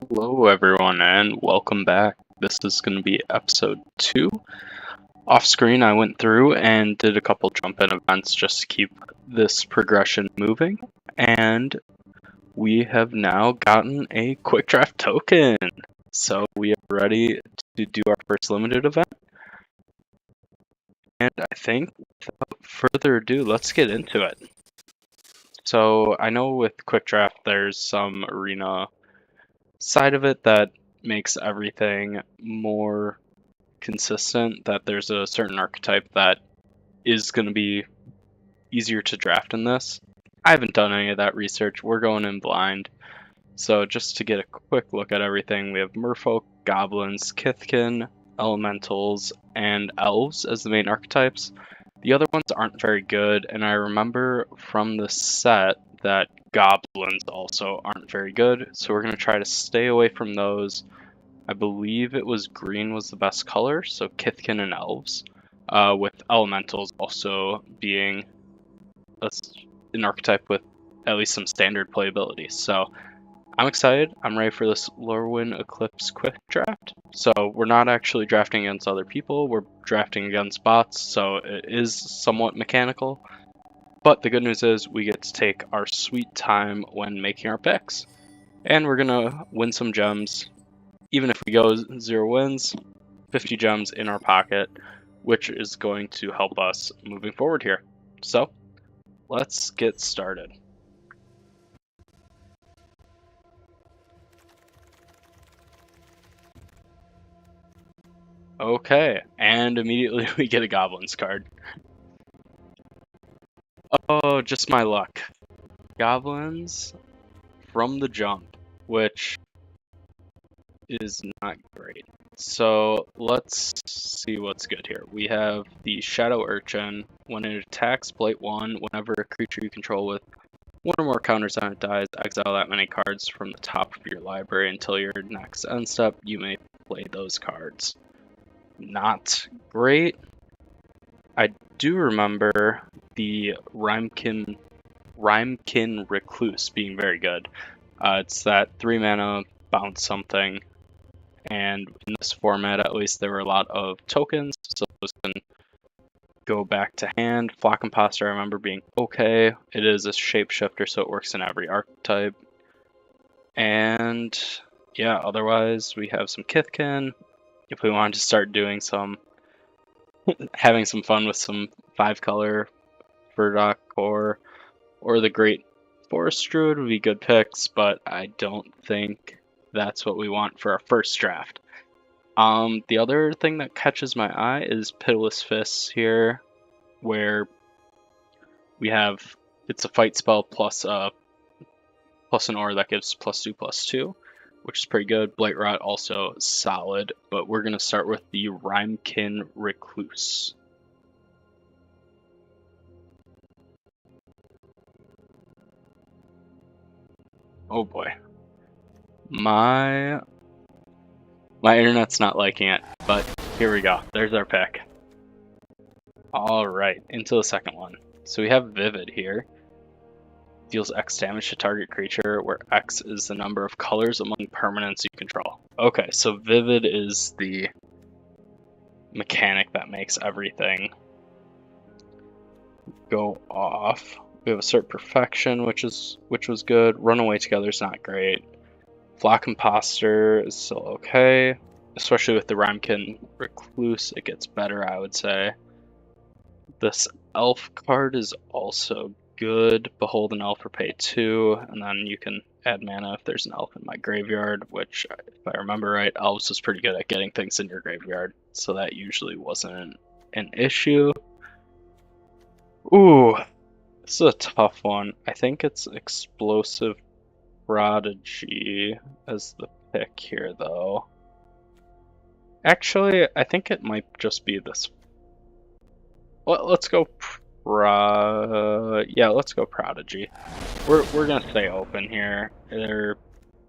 Hello everyone and welcome back. This is going to be episode 2. Off screen I went through and did a couple jump in events just to keep this progression moving, and we have now gotten a quick draft token. So we are ready to do our first limited event. And I think without further ado, let's get into it. So I know with quick draft there's some arena side of it that makes everything more consistent, that there's a certain archetype that is going to be easier to draft in this. I haven't done any of that research. We're going in blind. So just to get a quick look at everything, we have merfolk, goblins, kithkin, elementals, and elves as the main archetypes. The other ones aren't very good, and I remember from the set that goblins also aren't very good, so we're going to try to stay away from those. I believe it was green was the best color, so kithkin and elves, with elementals also being an archetype with at least some standard playability. So I'm excited. I'm ready for this Lorwyn Eclipsed Quick Draft. So we're not actually drafting against other people, we're drafting against bots, so it is somewhat mechanical. But the good news is we get to take our sweet time when making our picks. And we're gonna win some gems. Even if we go 0 wins, 50 gems in our pocket, which is going to help us moving forward here. So let's get started. Okay, and immediately we get a goblins card. Oh, just my luck. Goblins from the jump, which is not great. So let's see what's good here. We have the Shadow Urchin. When it attacks, Blight 1. Whenever a creature you control with one or more counters on it dies, exile that many cards from the top of your library until your next end step. You may play those cards. Not great. I do remember the Rhymekin Recluse being very good. It's that 3 mana bounce something, and in this format at least there were a lot of tokens, so those can go back to hand. Flock Imposter I remember being okay. It is a shapeshifter, so it works in every archetype. And yeah, otherwise we have some Kithkin. If we wanted to start doing some having some fun with some 5-color Burdock Core or the Great Forest Druid would be good picks, but I don't think that's what we want for our first draft. The other thing that catches my eye is Pitiless Fists here, where we have, it's a fight spell plus an aura that gives +2/+2, which is pretty good. Blight Rot also solid, but we're going to start with the Rhymekin Recluse. Oh boy. My internet's not liking it, but here we go. There's our pick. Alright, into the second one. So we have Vivid here. Deals X damage to target creature, where X is the number of colors among permanents you control. Okay, so Vivid is the mechanic that makes everything go off. We have Assert Perfection, which was good. Runaway Together is not great. Flock Imposter is still okay, especially with the Rhymekin Recluse. It gets better, I would say. This Elf card is also good. Beholden Elf for pay 2, and then you can add mana if there's an elf in my graveyard, which, if I remember right, Elves is pretty good at getting things in your graveyard, so that usually wasn't an issue. Ooh, this is a tough one. I think it's Explosive Prodigy as the pick here, though. Actually, I think it might just be this. Well, let's go. Yeah, let's go Prodigy. We're gonna stay open here. There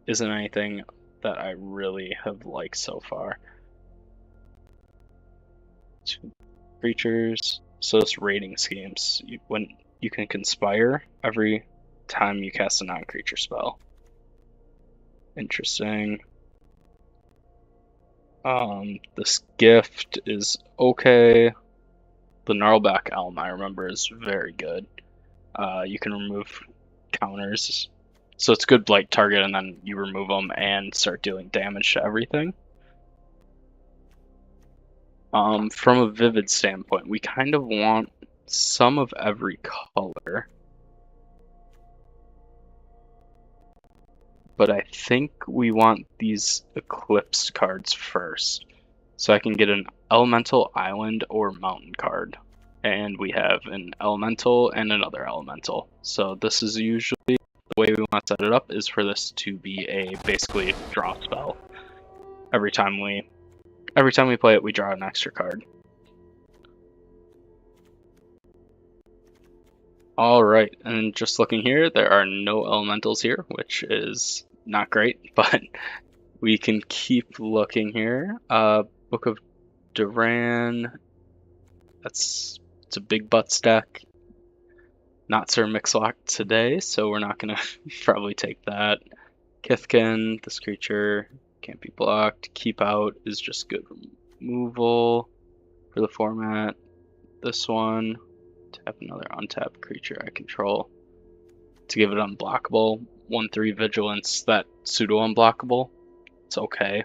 isn't anything that I really have liked so far. 2 creatures. So it's rating schemes. When you can conspire every time you cast a non-creature spell. Interesting. This gift is okay. The Gnarlback Elm, I remember, is very good. You can remove counters. So it's good, like, target, and then you remove them and start dealing damage to everything. From a vivid standpoint, we kind of want some of every color. But I think we want these Eclipsed cards first. So I can get an Elemental, Island, or Mountain card. And we have an Elemental and another Elemental. So this is usually the way we want to set it up, is for this to be a basically draw spell. Every time we play it, we draw an extra card. Alright, and just looking here, there are no elementals here, which is not great, but we can keep looking here. Book of Duran, it's a big butts deck. Not Sir Mix-a-Lot today, so we're not gonna probably take that. Kithkin, this creature can't be blocked. Keep Out is just good removal for the format. This one, tap another untapped creature I control to give it unblockable. 1/3 vigilance, that pseudo unblockable. It's okay.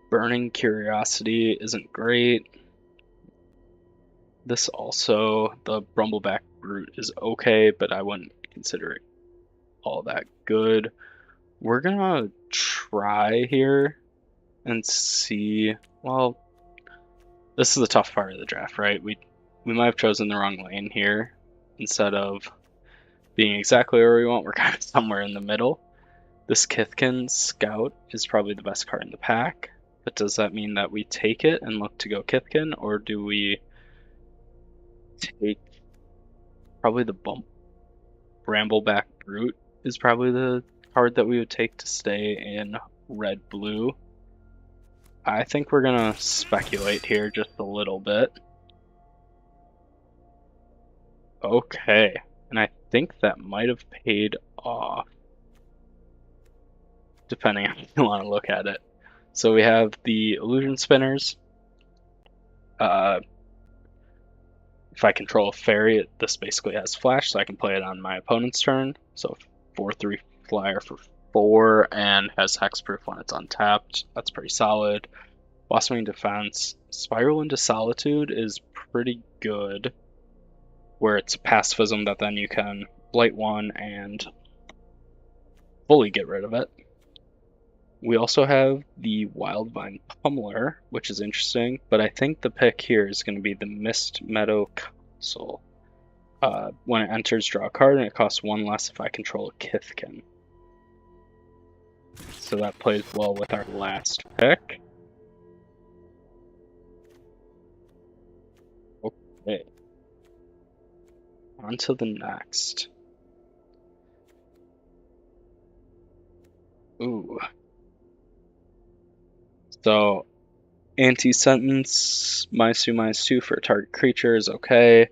Burning Curiosity isn't great. This also, the Brumbleback Brute, is okay, but I wouldn't consider it all that good. We're gonna try here and see. Well, this is the tough part of the draft, right? We might have chosen the wrong lane here. Instead of being exactly where we want, we're kind of somewhere in the middle. This Kithkin Scout is probably the best card in the pack, but does that mean that we take it and look to go Kithkin, or do we take probably the Brambleback Brute is probably the card that we would take to stay in red-blue. I think we're gonna speculate here just a little bit. Okay, and I think that might have paid off, depending on how you want to look at it. So we have the Illusion Spinners. If I control a fairy, this basically has flash, so I can play it on my opponent's turn. So 4/3 flyer for 4 and has hexproof when it's untapped. That's pretty solid. Blossoming Defense. Spiral into Solitude is pretty good, where it's pacifism that then you can blight 1 and fully get rid of it. We also have the Wildvine Pummeler, which is interesting, but I think the pick here is going to be the Mist Meadow Council. When it enters, draw a card, and it costs 1 less if I control a Kithkin. So that plays well with our last pick. Okay. On to the next. Ooh. So, anti-sentence, -2/-2 for a target creature is okay,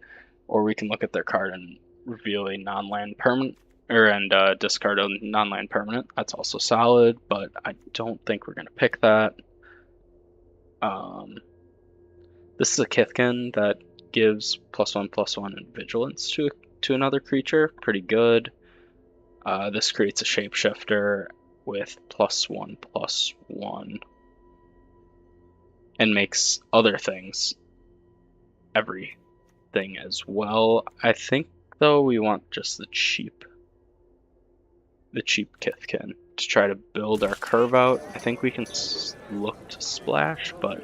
or we can look at their card and reveal a non-land permanent, and discard a non-land permanent. That's also solid, but I don't think we're gonna pick that. This is a Kithkin that gives +1/+1 and vigilance to another creature. Pretty good. This creates a shapeshifter with +1/+1. And makes other things everything as well. I think though we want just the cheap Kithkin to try to build our curve out. I think we can look to splash, but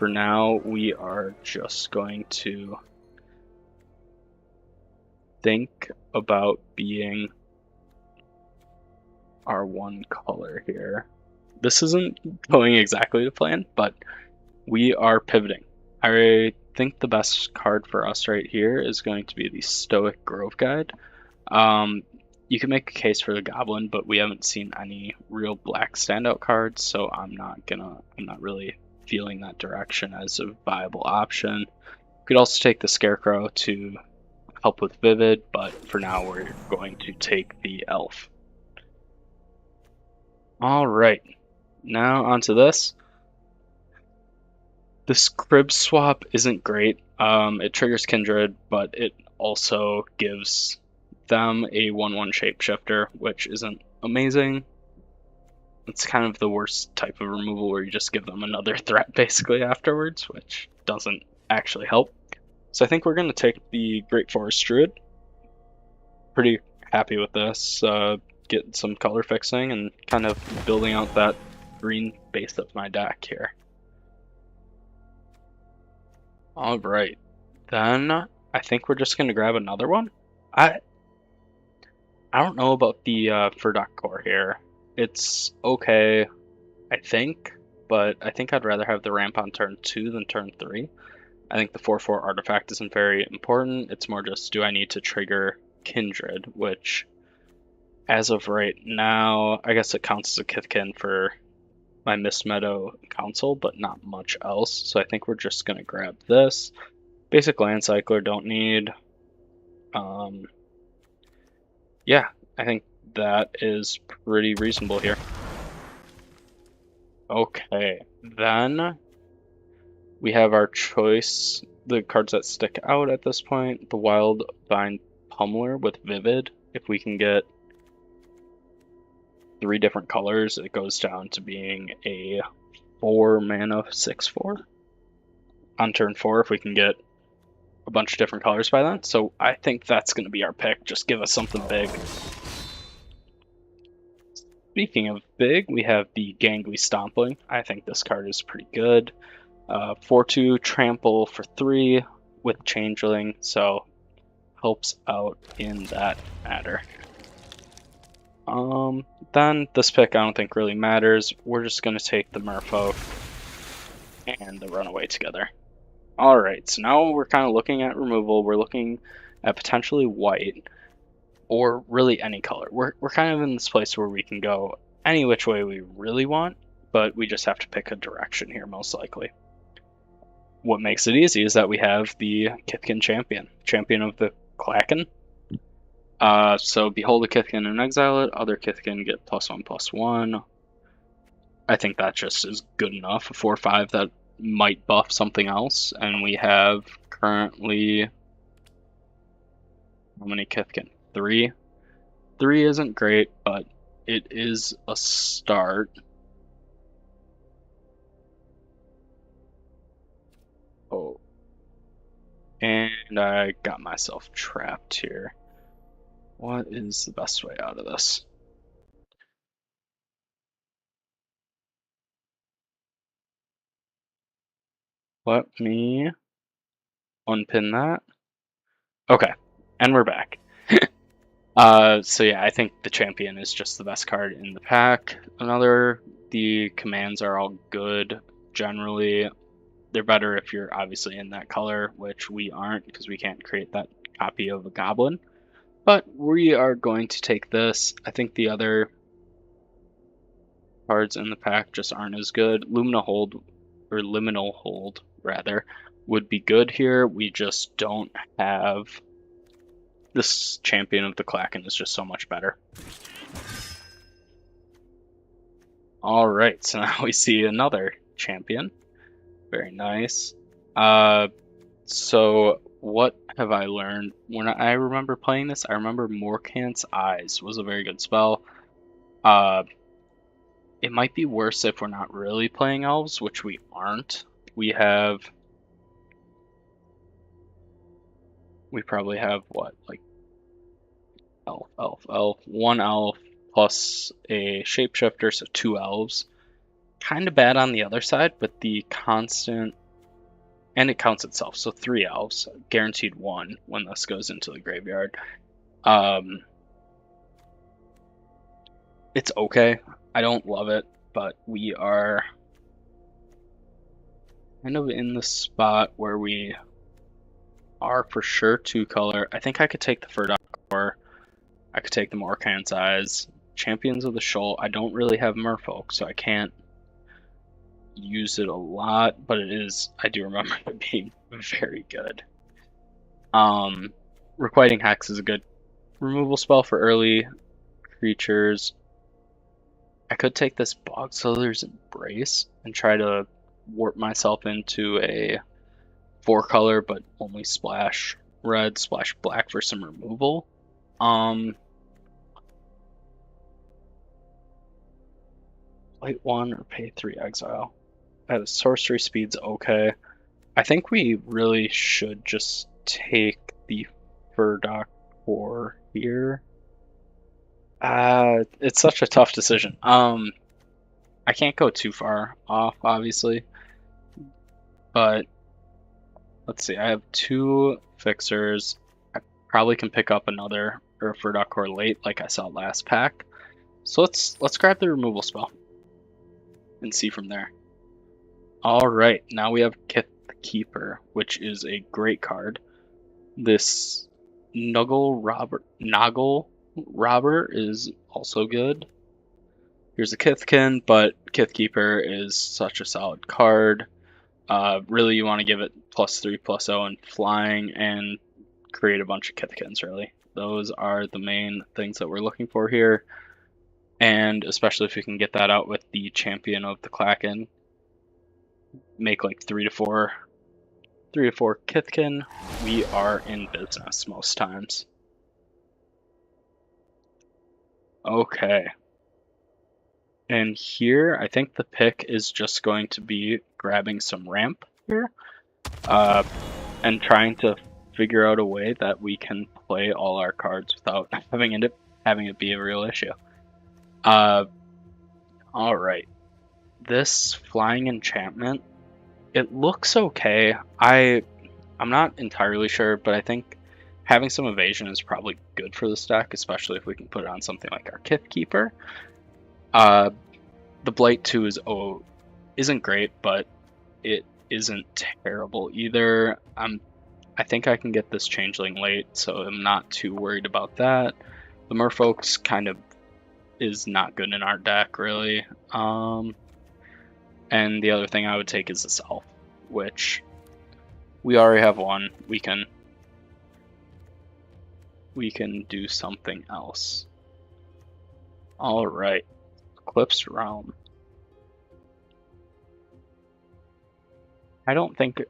for now we are just going to think about being our one color here. This isn't going exactly to plan, but we are pivoting. I think the best card for us right here is going to be the Stoic Grove Guide. You can make a case for the Goblin, but we haven't seen any real black standout cards, so I'm not really feeling that direction as a viable option. You could also take the Scarecrow to help with Vivid, but for now we're going to take the Elf. All right, now onto this. This crib swap isn't great. It triggers Kindred, but it also gives them a 1/1 shapeshifter, which isn't amazing. It's kind of the worst type of removal where you just give them another threat basically afterwards, which doesn't actually help. So I think we're going to take the Great Forest Druid. Pretty happy with this. Getting some color fixing and kind of building out that green base of my deck here. All right, then I think we're just going to grab another one. I don't know about the Furdock core here. It's okay, I think, but I think I'd rather have the ramp on turn 2 than turn 3. I think the 4/4 artifact isn't very important. It's more just, do I need to trigger Kindred, which, as of right now, I guess it counts as a Kithkin for my Mist Meadow Council, but not much else. So I think we're just going to grab this. Basic Land Cycler, don't need. Yeah, I think that is pretty reasonable here. Okay, then we have our choice, the cards that stick out at this point. The Wildvine Pummeler with Vivid. If we can get 3 different colors, it goes down to being a 4 mana 6/4 on turn 4 if we can get a bunch of different colors by then. So I think that's going to be our pick. Just give us something big. Speaking of big, we have the Gangly Stompling. I think this card is pretty good. 4/2 trample for 3 with Changeling, so helps out in that matter. Then this pick I don't think really matters. We're just going to take the Merfolk and the Runaway together. Alright, so now we're kind of looking at removal. We're looking at potentially white, or really any color. We're kind of in this place where we can go any which way we really want, but we just have to pick a direction here, most likely. What makes it easy is that we have the Kithkin champion of the Klacken. So behold a Kithkin and exile it. Other Kithkin get +1/+1. I think that just is good enough. A 4/5 that might buff something else, and we have currently how many Kithkin? 3. 3 isn't great, but it is a start. Oh, and I got myself trapped here. What is the best way out of this? Let me unpin that. Okay, and we're back. So yeah, I think the champion is just the best card in the pack. The commands are all good generally. They're better if you're obviously in that color, which we aren't because we can't create that copy of a goblin. But we are going to take this. I think the other cards in the pack just aren't as good. Liminal Hold rather, would be good here. We just don't have this champion of the Klacken is just so much better. Alright, so now we see another champion. Very nice. So what have I learned? When I remember playing this, I remember Morkant's Eyes was a very good spell. It might be worse if we're not really playing elves, which we aren't. We probably have what, like elf, 1 elf plus a shapeshifter, so 2 elves. Kind of bad on the other side, but the constant, and it counts itself, so 3 elves, guaranteed 1 when this goes into the graveyard. It's okay. I don't love it, but we are kind of in the spot where we are for sure 2 color. I think I could take the Furdock core. I could take the Morkant's Eyes. Champions of the Shoal. I don't really have Merfolk, so I can't use it a lot, but I do remember it being very good. Requiting Hex is a good removal spell for early creatures. I could take this Bogsilder's Embrace and try to warp myself into a 4-color, but only splash red, splash black for some removal. Play 1 or pay 3 exile. At sorcery speed's okay. I think we really should just take the Furdock Core here. It's such a tough decision. I can't go too far off, obviously, but let's see. I have 2 fixers. I probably can pick up another Furdock Core late, like I saw last pack. So let's grab the removal spell and see from there. All right, now we have Kith the Keeper, which is a great card. This Noggle Robber is also good. Here's a Kithkin, but Kithkeeper is such a solid card. Really, you want to give it +3/+0 and flying and create a bunch of Kithkins, really. Those are the main things that we're looking for here. And especially if you can get that out with the Champion of the Kraken. Make like 3 to 4 Kithkin, we are in business most times. Okay. And here, I think the pick is just going to be grabbing some ramp here, and trying to figure out a way that we can play all our cards without having it be a real issue. All right. This flying enchantment, it looks okay. I'm not entirely sure, but I think having some evasion is probably good for this deck, especially if we can put it on something like our Kithkeeper. The Blight 2 isn't great, but it isn't terrible either. I think I can get this Changeling late, so I'm not too worried about that. The Merfolk's kind of is not good in our deck, really. And the other thing I would take is this Elf, which we already have one. We can do something else. All right, Eclipsed Realm. I don't think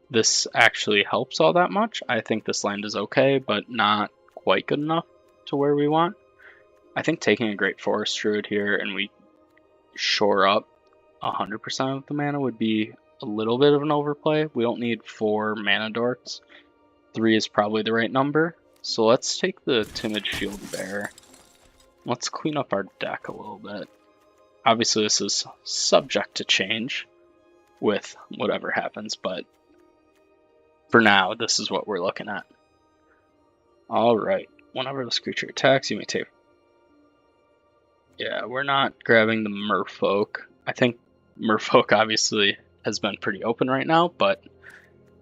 this actually helps all that much. I think this land is okay, but not quite good enough to where we want. I think taking a Great Forest Druid here and we shore up 100% of the mana would be a little bit of an overplay. We don't need 4 mana dorks. 3 is probably the right number. So let's take the Timid Shield Bearer. Let's clean up our deck a little bit. Obviously this is subject to change with whatever happens, but for now, this is what we're looking at. Alright, whenever this creature attacks, you may take... Yeah, we're not grabbing the Merfolk. I think Merfolk obviously has been pretty open right now, but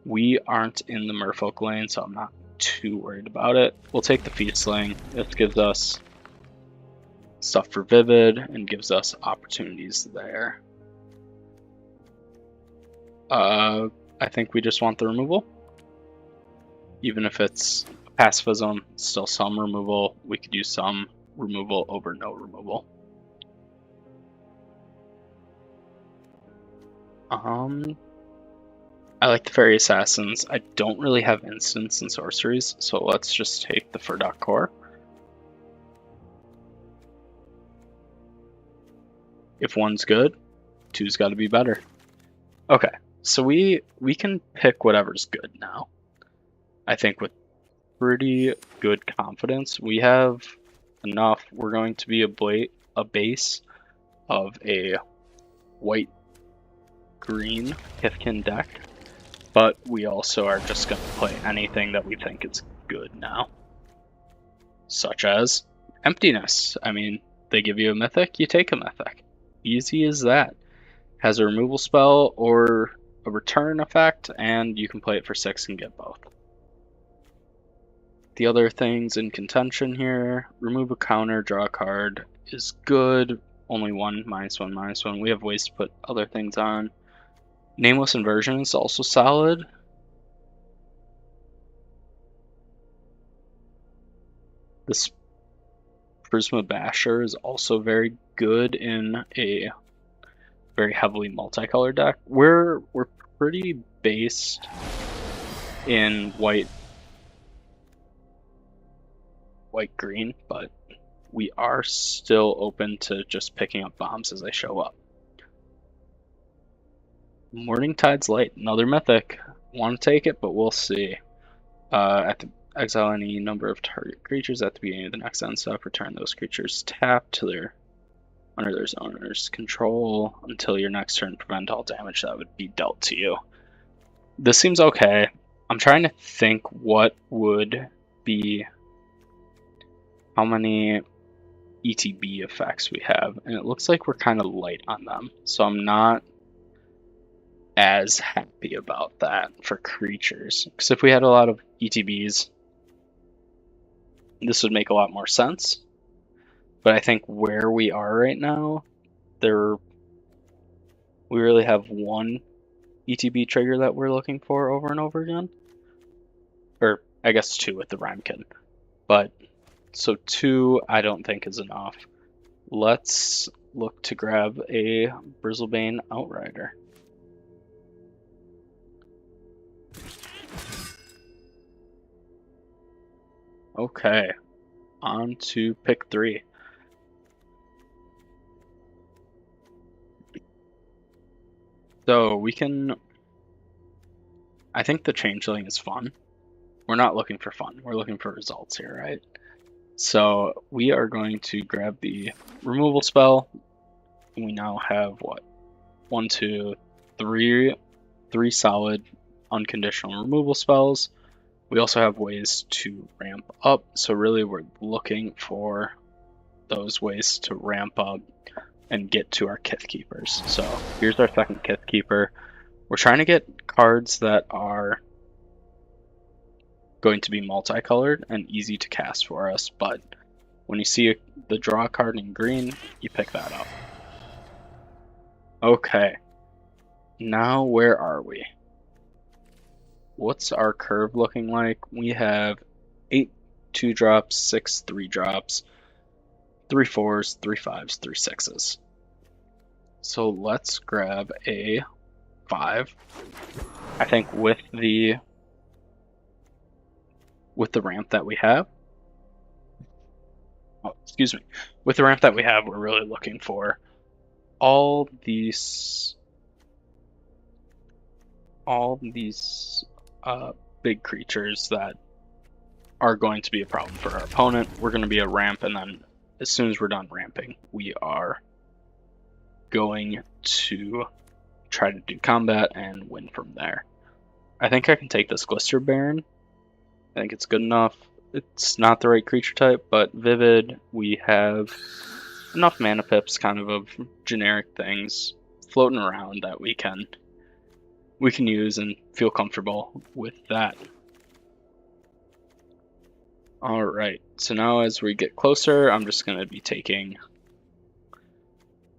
we aren't in the Merfolk lane, so I'm not too worried about it. We'll take the Feastling. This gives us stuff for Vivid and gives us opportunities there. I think we just want the removal. Even if it's pacifism, still some removal. We could use some removal over no removal. I like the Fairy Assassins. I don't really have instants and sorceries, so let's just take the Furdock Core. If one's good, 2's got to be better. Okay, so we can pick whatever's good now. I think with pretty good confidence, we have enough. We're going to be a base of a white-green Kithkin deck, but we also are just going to play anything that we think is good now, such as Emptiness. I mean, they give you a mythic, you take a mythic. Easy as that. Has a removal spell or a return effect, and you can play it for 6 and get both. The other things in contention here, remove a counter, draw a card is good. Only one, -1/-1. We have ways to put other things on. Nameless Inversion is also solid. This Prisma Basher is also very good in a very heavily multicolored deck. We're pretty based in white green, but we are still open to just picking up bombs as they show up. Morning Tide's Light, another mythic. Want to take it, but we'll see. Exile any number of target creatures at the beginning of the next end step. Return those creatures tapped to under their owner's control until your next turn. Prevent all damage that would be dealt to you. This seems okay. I'm trying to think what would be how many ETB effects we have, and it looks like we're kind of light on them, so I'm not as happy about that for creatures. Because if we had a lot of ETBs, this would make a lot more sense. But I think where we are right now, we really have one ETB trigger that we're looking for over and over again. Or I guess two with the Ramekin. But so two I don't think is enough. Let's look to grab a Bristlebane Outrider. Okay, on to pick 3. So we can, I think the Changeling is fun. We're not looking for fun, we're looking for results here, right? So we are going to grab the removal spell. We now have what? 1, 2, 3 solid unconditional removal spells. We also have ways to ramp up, so really we're looking for those ways to ramp up and get to our Kith Keepers. So here's our second Kith Keeper. We're trying to get cards that are going to be multicolored and easy to cast for us, but when you see the draw card in green, you pick that up. Okay, now where are we? What's our curve looking like? We have 8 2-drops, 6 3-drops, 3 4s, 3 5s, 3 6s. So let's grab a 5. I think with the ramp that we have, with the ramp that we have, we're really looking for all these big creatures that are going to be a problem for our opponent. We're going to be a ramp, and then as soon as we're done ramping, we are going to try to do combat and win from there. I think I can take this Glister Baron. I think it's good enough. It's not the right creature type, but Vivid, we have enough mana pips, kind of generic things floating around that we can use and feel comfortable with that. Alright, so now as we get closer, I'm just going to be taking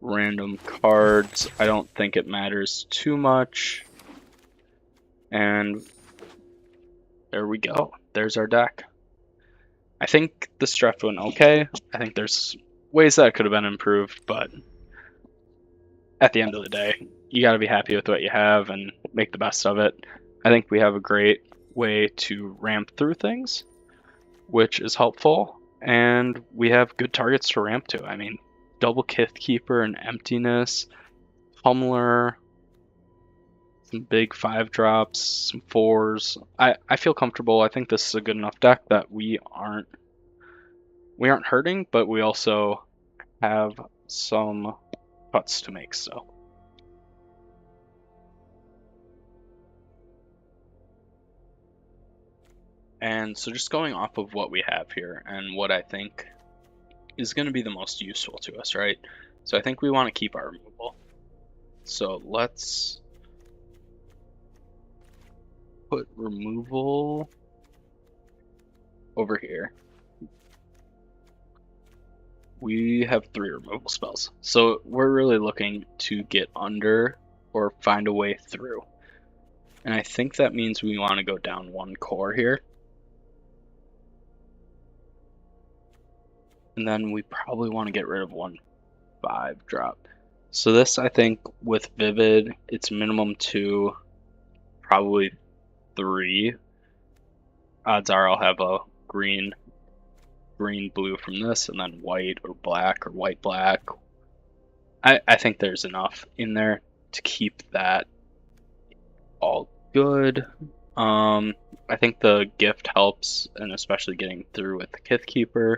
random cards. I don't think it matters too much. And there we go. There's our deck. I think this draft went okay. I think there's ways that could have been improved, but at the end of the day, you got to be happy with what you have and make the best of it. I think we have a great way to ramp through things, which is helpful, and we have good targets to ramp to. I mean, double Kith Keeper and Emptiness, Pummeler, some big 5-drops, some 4s. I feel comfortable. I think this is a good enough deck that we aren't hurting, but we also have some cuts to make still. And so just going off of what we have here and what I think is going to be the most useful to us, right? So I think we want to keep our removal. So let's put removal over here. We have 3 removal spells. So we're really looking to get under or find a way through. And I think that means we want to go down 1 core here. And then we probably want to get rid of 1/5 drop. So this, I think, with Vivid, it's minimum 2, probably 3. Odds are I'll have a green, blue from this, and then white or black or white, black. I think there's enough in there to keep that all good. I think the gift helps, and especially getting through with the Kithkeeper.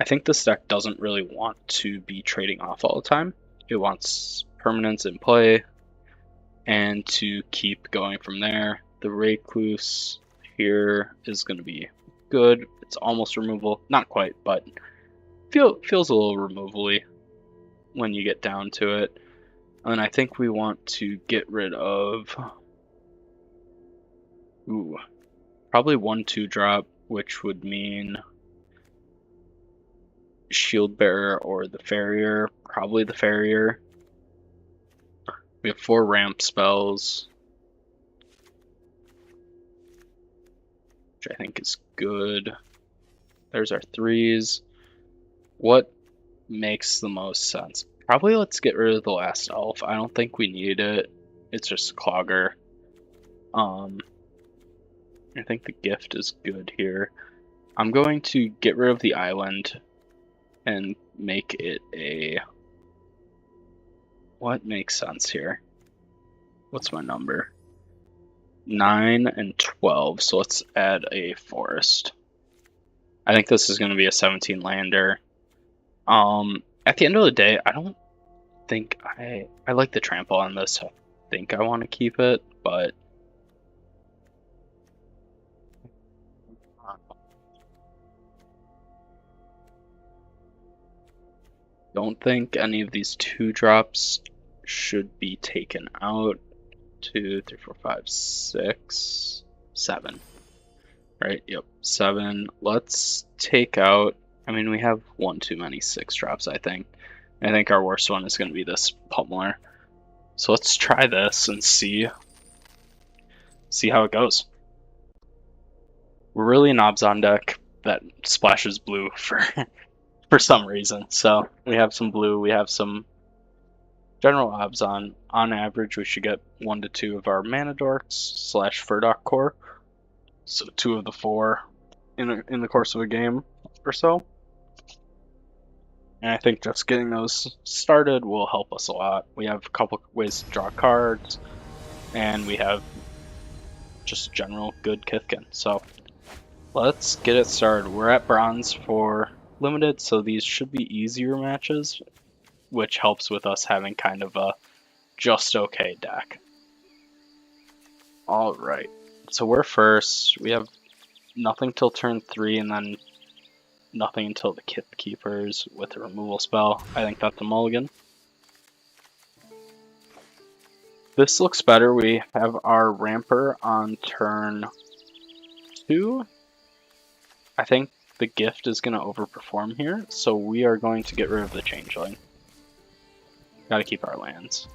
I think this deck doesn't really want to be trading off all the time. It wants permanence in play, and to keep going from there. The Recluse here is going to be good. It's almost removal, not quite, but feels a little removal-y when you get down to it. And I think we want to get rid of probably 1/2 drop, which would mean Shield Bearer or the Farrier. Probably the Farrier. We have 4 ramp spells, which I think is good. There's our 3s. What makes the most sense? Probably let's get rid of the last elf. I don't think we need it. It's just a clogger. I think the gift is good here. I'm going to get rid of the island and make it a... What makes sense here? What's my number? 9 and 12, so let's add a forest. I think this is going to be a 17 lander. At the end of the day, I don't think I like the trample on this. I think I want to keep it, but don't think any of these 2 drops should be taken out. 2, 3, 4, 5, 6, 7. Right? Yep, 7. Let's take out. I mean, we have one too many 6 drops, I think. I think our worst one is going to be this Pummeler. So let's try this and see how it goes. We're really an Obzon deck that splashes blue for some reason. So we have some blue, we have some general Obzon. On average, we should get 1 to 2 of our Mana Dorks / Furdock core. So 2 of the 4 in the course of a game or so. And I think just getting those started will help us a lot. We have a couple ways to draw cards, and we have just general good Kithkin. So let's get it started. We're at bronze for limited, so these should be easier matches, which helps with us having kind of a just okay deck. Alright, so we're first. We have nothing till turn 3, and then nothing until the Kithkeepers with a removal spell. I think that's a mulligan. This looks better. We have our Ramper on turn 2. I think the gift is going to overperform here, so we are going to get rid of the Changeling. Gotta keep our lands.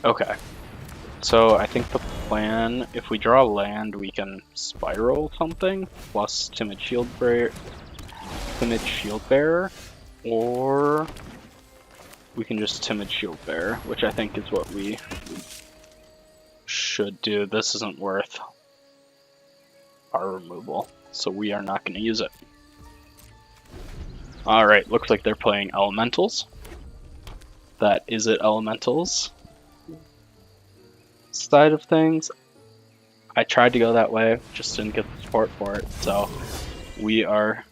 Okay, so I think the plan, if we draw land, we can spiral something, plus Timid Shield Bearer, or we can just Timid Shield Bearer, which I think is what we should do. This isn't worth our removal, so we are not going to use it. Alright, looks like they're playing Elementals. That is it, Elementals side of things. I tried to go that way, just didn't get the support for it, so we are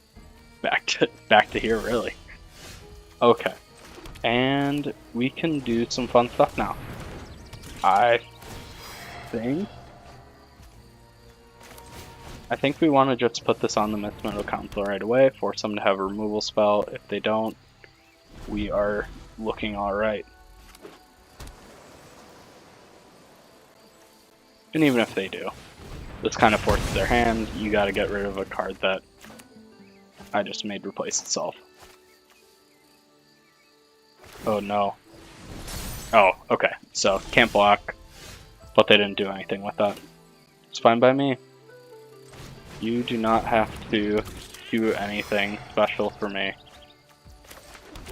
back to here, really. Okay, and we can do some fun stuff now. I think we want to just put this on the Myth-Metal Council right away, force them to have a removal spell. If they don't, we are looking alright. And even if they do, this kind of forces their hand. You gotta get rid of a card that I just made replace itself. Oh no. Oh, okay. So, can't block. but they didn't do anything with that. It's fine by me. You do not have to do anything special for me.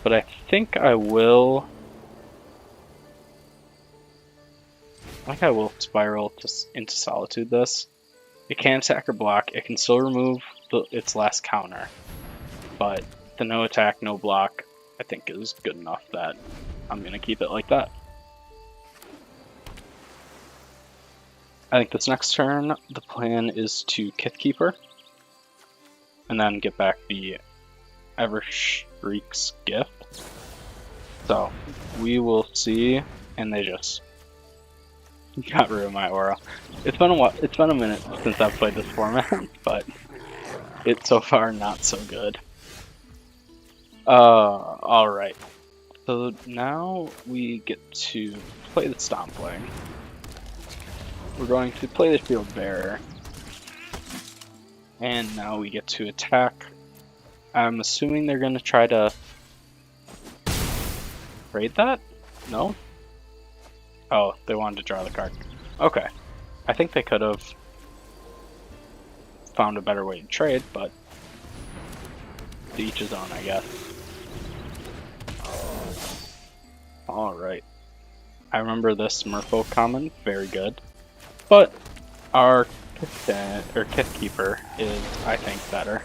But I think I will... spiral into Solitude this. It can attack or block. It can still remove its last counter. But the no attack, no block, I think is good enough that I'm going to keep it like that. I think this next turn, the plan is to Kithkeeper. And then get back the Evershriek's Gift. So, we will see, and they just got rid of my aura. It's been a minute since I've played this format, but it's so far not so good. Alright. So now we get to play the Stompling. We're going to play the Shield Bearer. And now we get to attack. I'm assuming they're going to try to trade that? No? Oh, they wanted to draw the card. Okay. I think they could have found a better way to trade, but to each his own, I guess. Alright. I remember this Merfolk common, very good. But our Kithkeeper is, I think, better.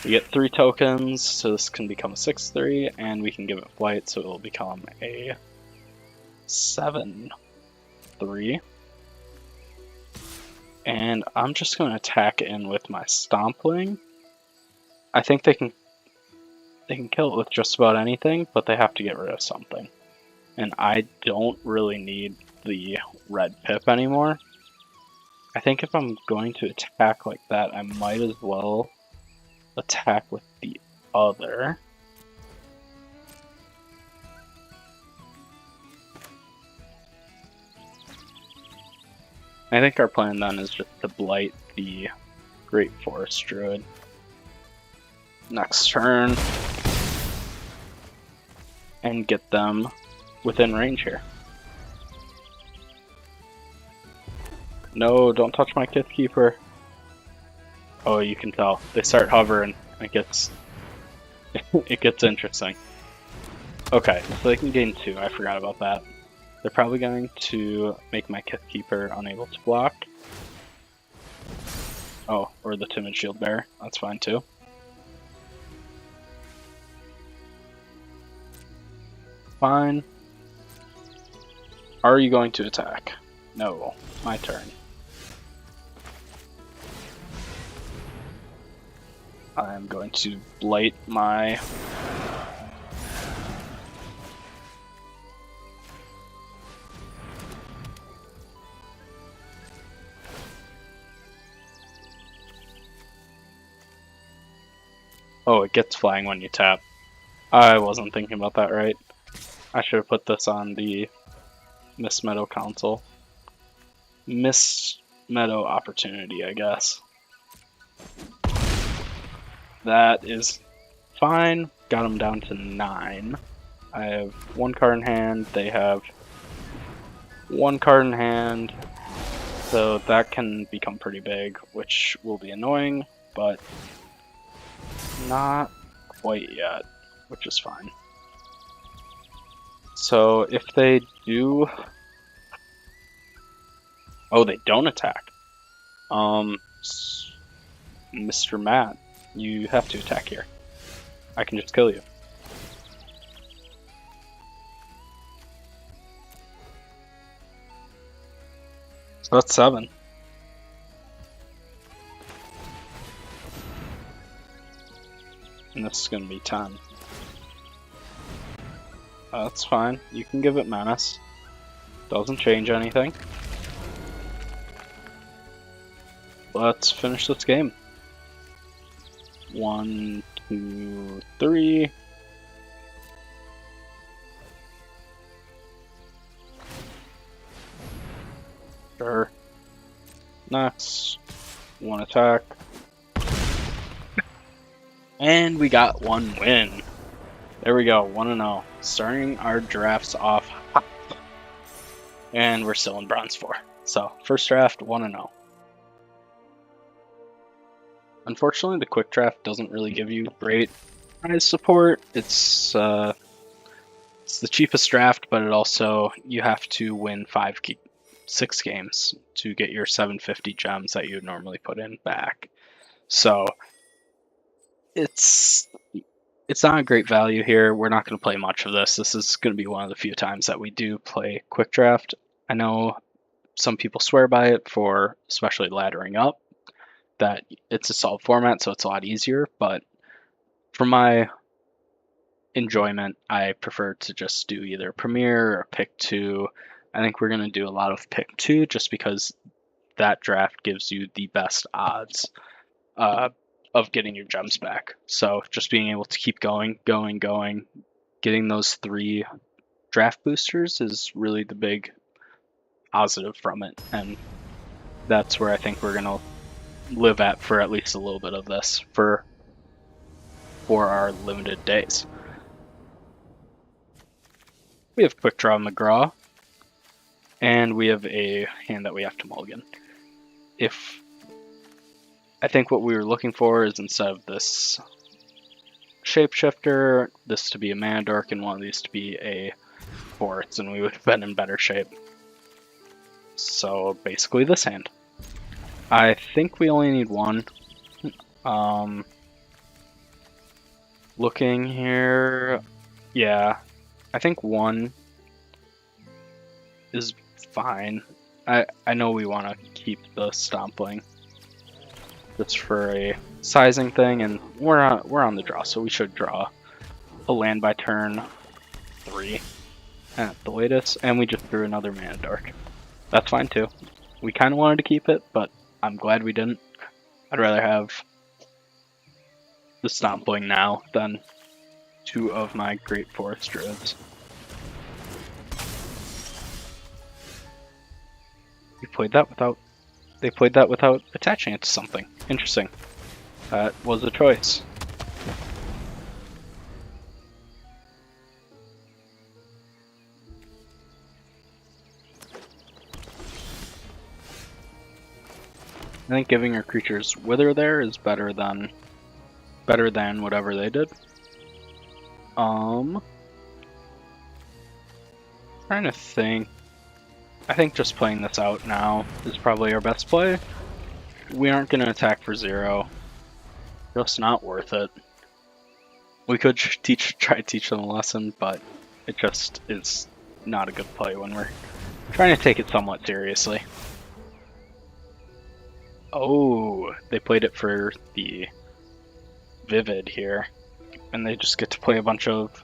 We get 3 tokens, so this can become a 6/3, and we can give it flight, so it will become a 7/3. And I'm just going to attack in with my Stompling. I think they can kill it with just about anything, but they have to get rid of something. And I don't really need the red pip anymore. I think if I'm going to attack like that, I might as well attack with the other. I think our plan then is just to blight the Great Forest Druid. Next turn. And get them within range here. No, don't touch my Kithkeeper. Oh, you can tell. They start hovering. It gets interesting. Okay, so they can gain 2. I forgot about that. They're probably going to make my Kithkeeper unable to block. Oh, or the Timid Shield Bearer. That's fine too. Fine. Are you going to attack? No. My turn. I'm going to blight my... Oh, it gets flying when you tap. I wasn't thinking about that right. I should have put this on the Mist Meadow console. Mist Meadow opportunity, I guess. That is fine. Got them down to 9. I have 1 card in hand. They have 1 card in hand. So that can become pretty big, which will be annoying, but not quite yet, which is fine. So if they do... Oh, they don't attack. Mr. Matt, you have to attack here. I can just kill you. So that's 7. And this is going to be 10. That's fine. You can give it Menace. Doesn't change anything. Let's finish this game. 1, 2, 3. Sure. Next. 1 attack. And we got 1 win. There we go, 1-0. Starting our drafts off hot. And we're still in Bronze 4. So, first draft, 1-0. Unfortunately, the quick draft doesn't really give you great prize support. It's the cheapest draft, but it also, you have to win 6 games to get your 750 gems that you would normally put in back. So it's not a great value here. We're not going to play much of this. This is going to be one of the few times that we do play quick draft. I know some people swear by it for especially laddering up, that it's a solved format, so it's a lot easier, but for my enjoyment, I prefer to just do either Premier or Pick 2. I think we're going to do a lot of Pick 2 just because that draft gives you the best odds of getting your gems back. So just being able to keep going, getting those 3 draft boosters is really the big positive from it, and that's where I think we're going to live for at least a little bit of this for our limited days. We have Quick Draw McGraw, and we have a hand that we have to mulligan. I think what we were looking for is, instead of this shapeshifter, this to be a mana dork and one of these to be a forest, and we would have been in better shape. So basically this hand. I think we only need 1. Looking here, yeah, I think 1 is fine. I know we want to keep the Stompling just for a sizing thing, and we're on the draw, so we should draw a land by turn 3 at the latest, and we just drew another mana dork. That's fine too. We kind of wanted to keep it, but I'm glad we didn't. I'd rather have the Stompling now than 2 of my Great Forest Druids. They played that without attaching it to something. Interesting. That was a choice. I think giving your creatures Wither there is better than whatever they did. Trying to think. I think just playing this out now is probably our best play. We aren't going to attack for 0. Just not worth it. We could try to teach them a lesson, but it just is not a good play when we're trying to take it somewhat seriously. Oh, they played it for the Vivid here, and they just get to play a bunch of...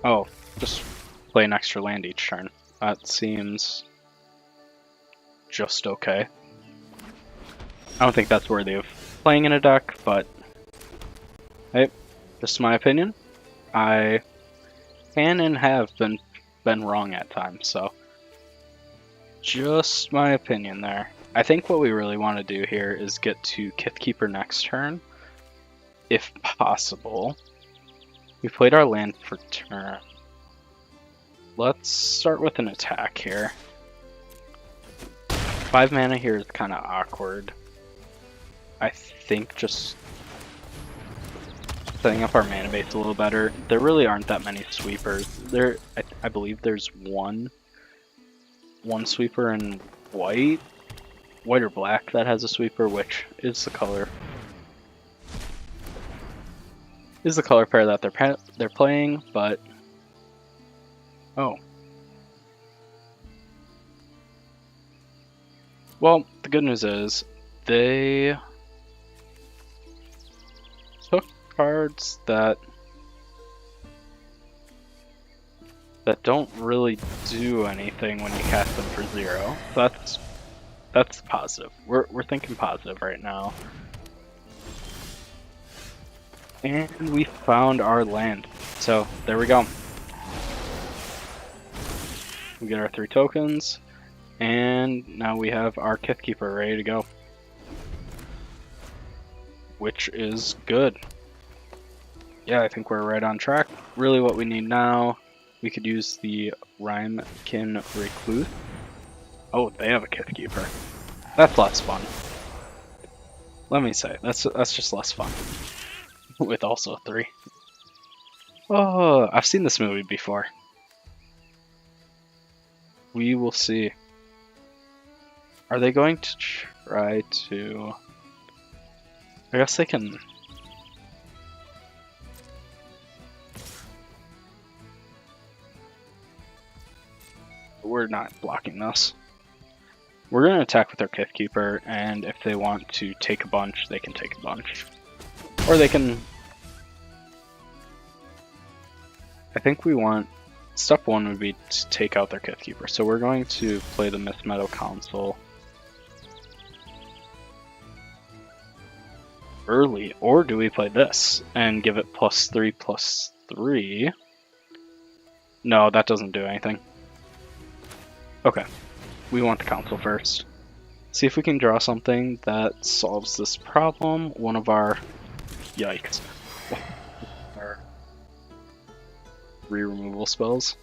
Oh, just play an extra land each turn. That seems just okay. I don't think that's worthy of playing in a deck, but hey, just my opinion. I can and have been wrong at times, so just my opinion there. I think what we really want to do here is get to Kithkeeper next turn, if possible. We played our land for turn. Let's start with an attack here. 5 mana here is kind of awkward. I think just setting up our mana base a little better. There really aren't that many sweepers. I believe there's one sweeper in white or black that has a sweeper, which is the color pair that they're playing, but oh. Well, the good news is they took cards that don't really do anything when you cast them for 0. So that's positive. We're thinking positive right now. And we found our land. So there we go. We get our 3 tokens, and now we have our Kithkeeper ready to go, which is good. Yeah, I think we're right on track. Really what we need now We could use the Rhymekin Recluse. Oh, they have a Kithkeeper. That's less fun. Let me say, that's just less fun. With also 3. Oh, I've seen this movie before. We will see. Are they going to try to... I guess they can... We're not blocking this. We're going to attack with our Kithkeeper, and if they want to take a bunch, they can take a bunch. Or they can... I think we want... Step 1 would be to take out their Kithkeeper. So we're going to play the Mist Meadow Council early, or do we play this and give it +3/+3? No, that doesn't do anything. Okay, we want the council first. See if we can draw something that solves this problem. One of our... Yikes. Our 3 removal spells,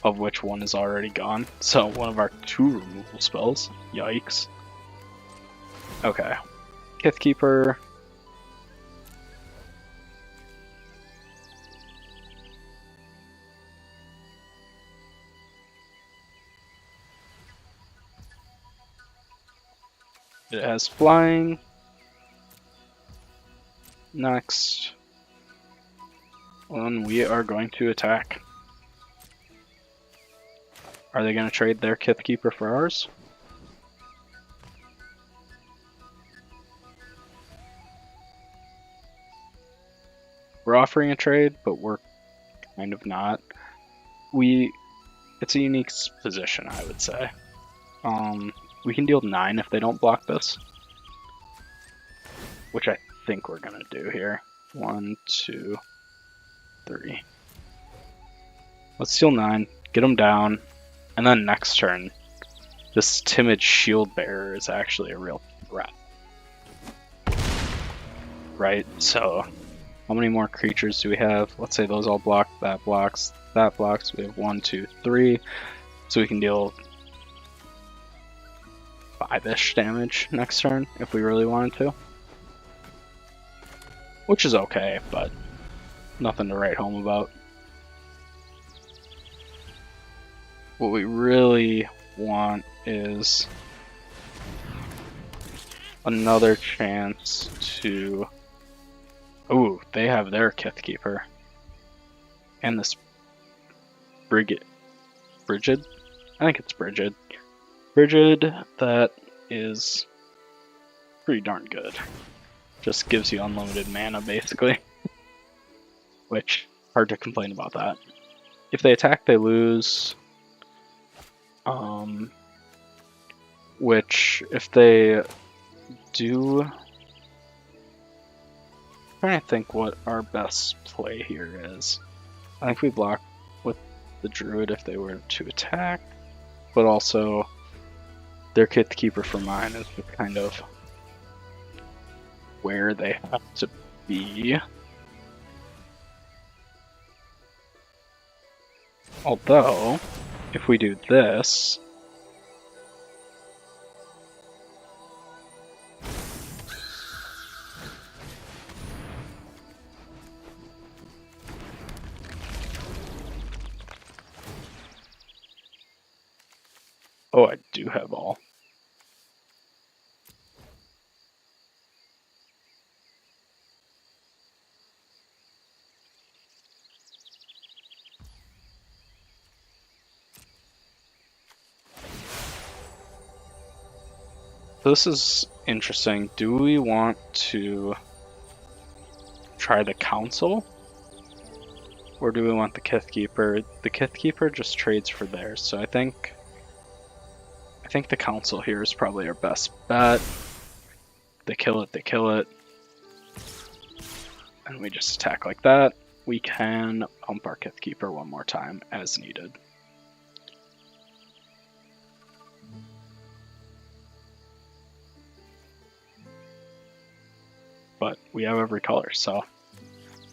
of which 1 is already gone. So one of our 2 removal spells. Yikes. Okay. Kithkeeper. It has flying. Next. And we are going to attack. Are they going to trade their Kithkeeper for ours? We're offering a trade, but we're kind of not. It's a unique position, I would say. We can deal 9 if they don't block this, which I think we're gonna do here. 1, 2, 3. Let's deal 9, get them down, and then next turn, this timid shield bearer is actually a real threat. Right, so how many more creatures do we have? Let's say those all block, that blocks, that blocks. We have 1, 2, 3. So we can deal 5-ish damage next turn if we really wanted to. Which is okay, but nothing to write home about. What we really want is another chance to... Ooh, they have their Kithkeeper. And this Brigid? I think it's Brigid. Brigid, that is pretty darn good. Just gives you unlimited mana, basically. Which, hard to complain about that. If they attack, they lose. Which, if they do... I'm trying to think what our best play here is. I think we block with the Druid if they were to attack, but also their Kithkeeper for mine is just kind of where they have to be. Although, if we do this, oh, I do have all. This is interesting. Do we want to try the Council? Or do we want the Kithkeeper? The Kithkeeper just trades for theirs, so I think the Council here is probably our best bet. They kill it, they kill it. And we just attack like that. We can pump our Kithkeeper one more time as needed. But we have every color, so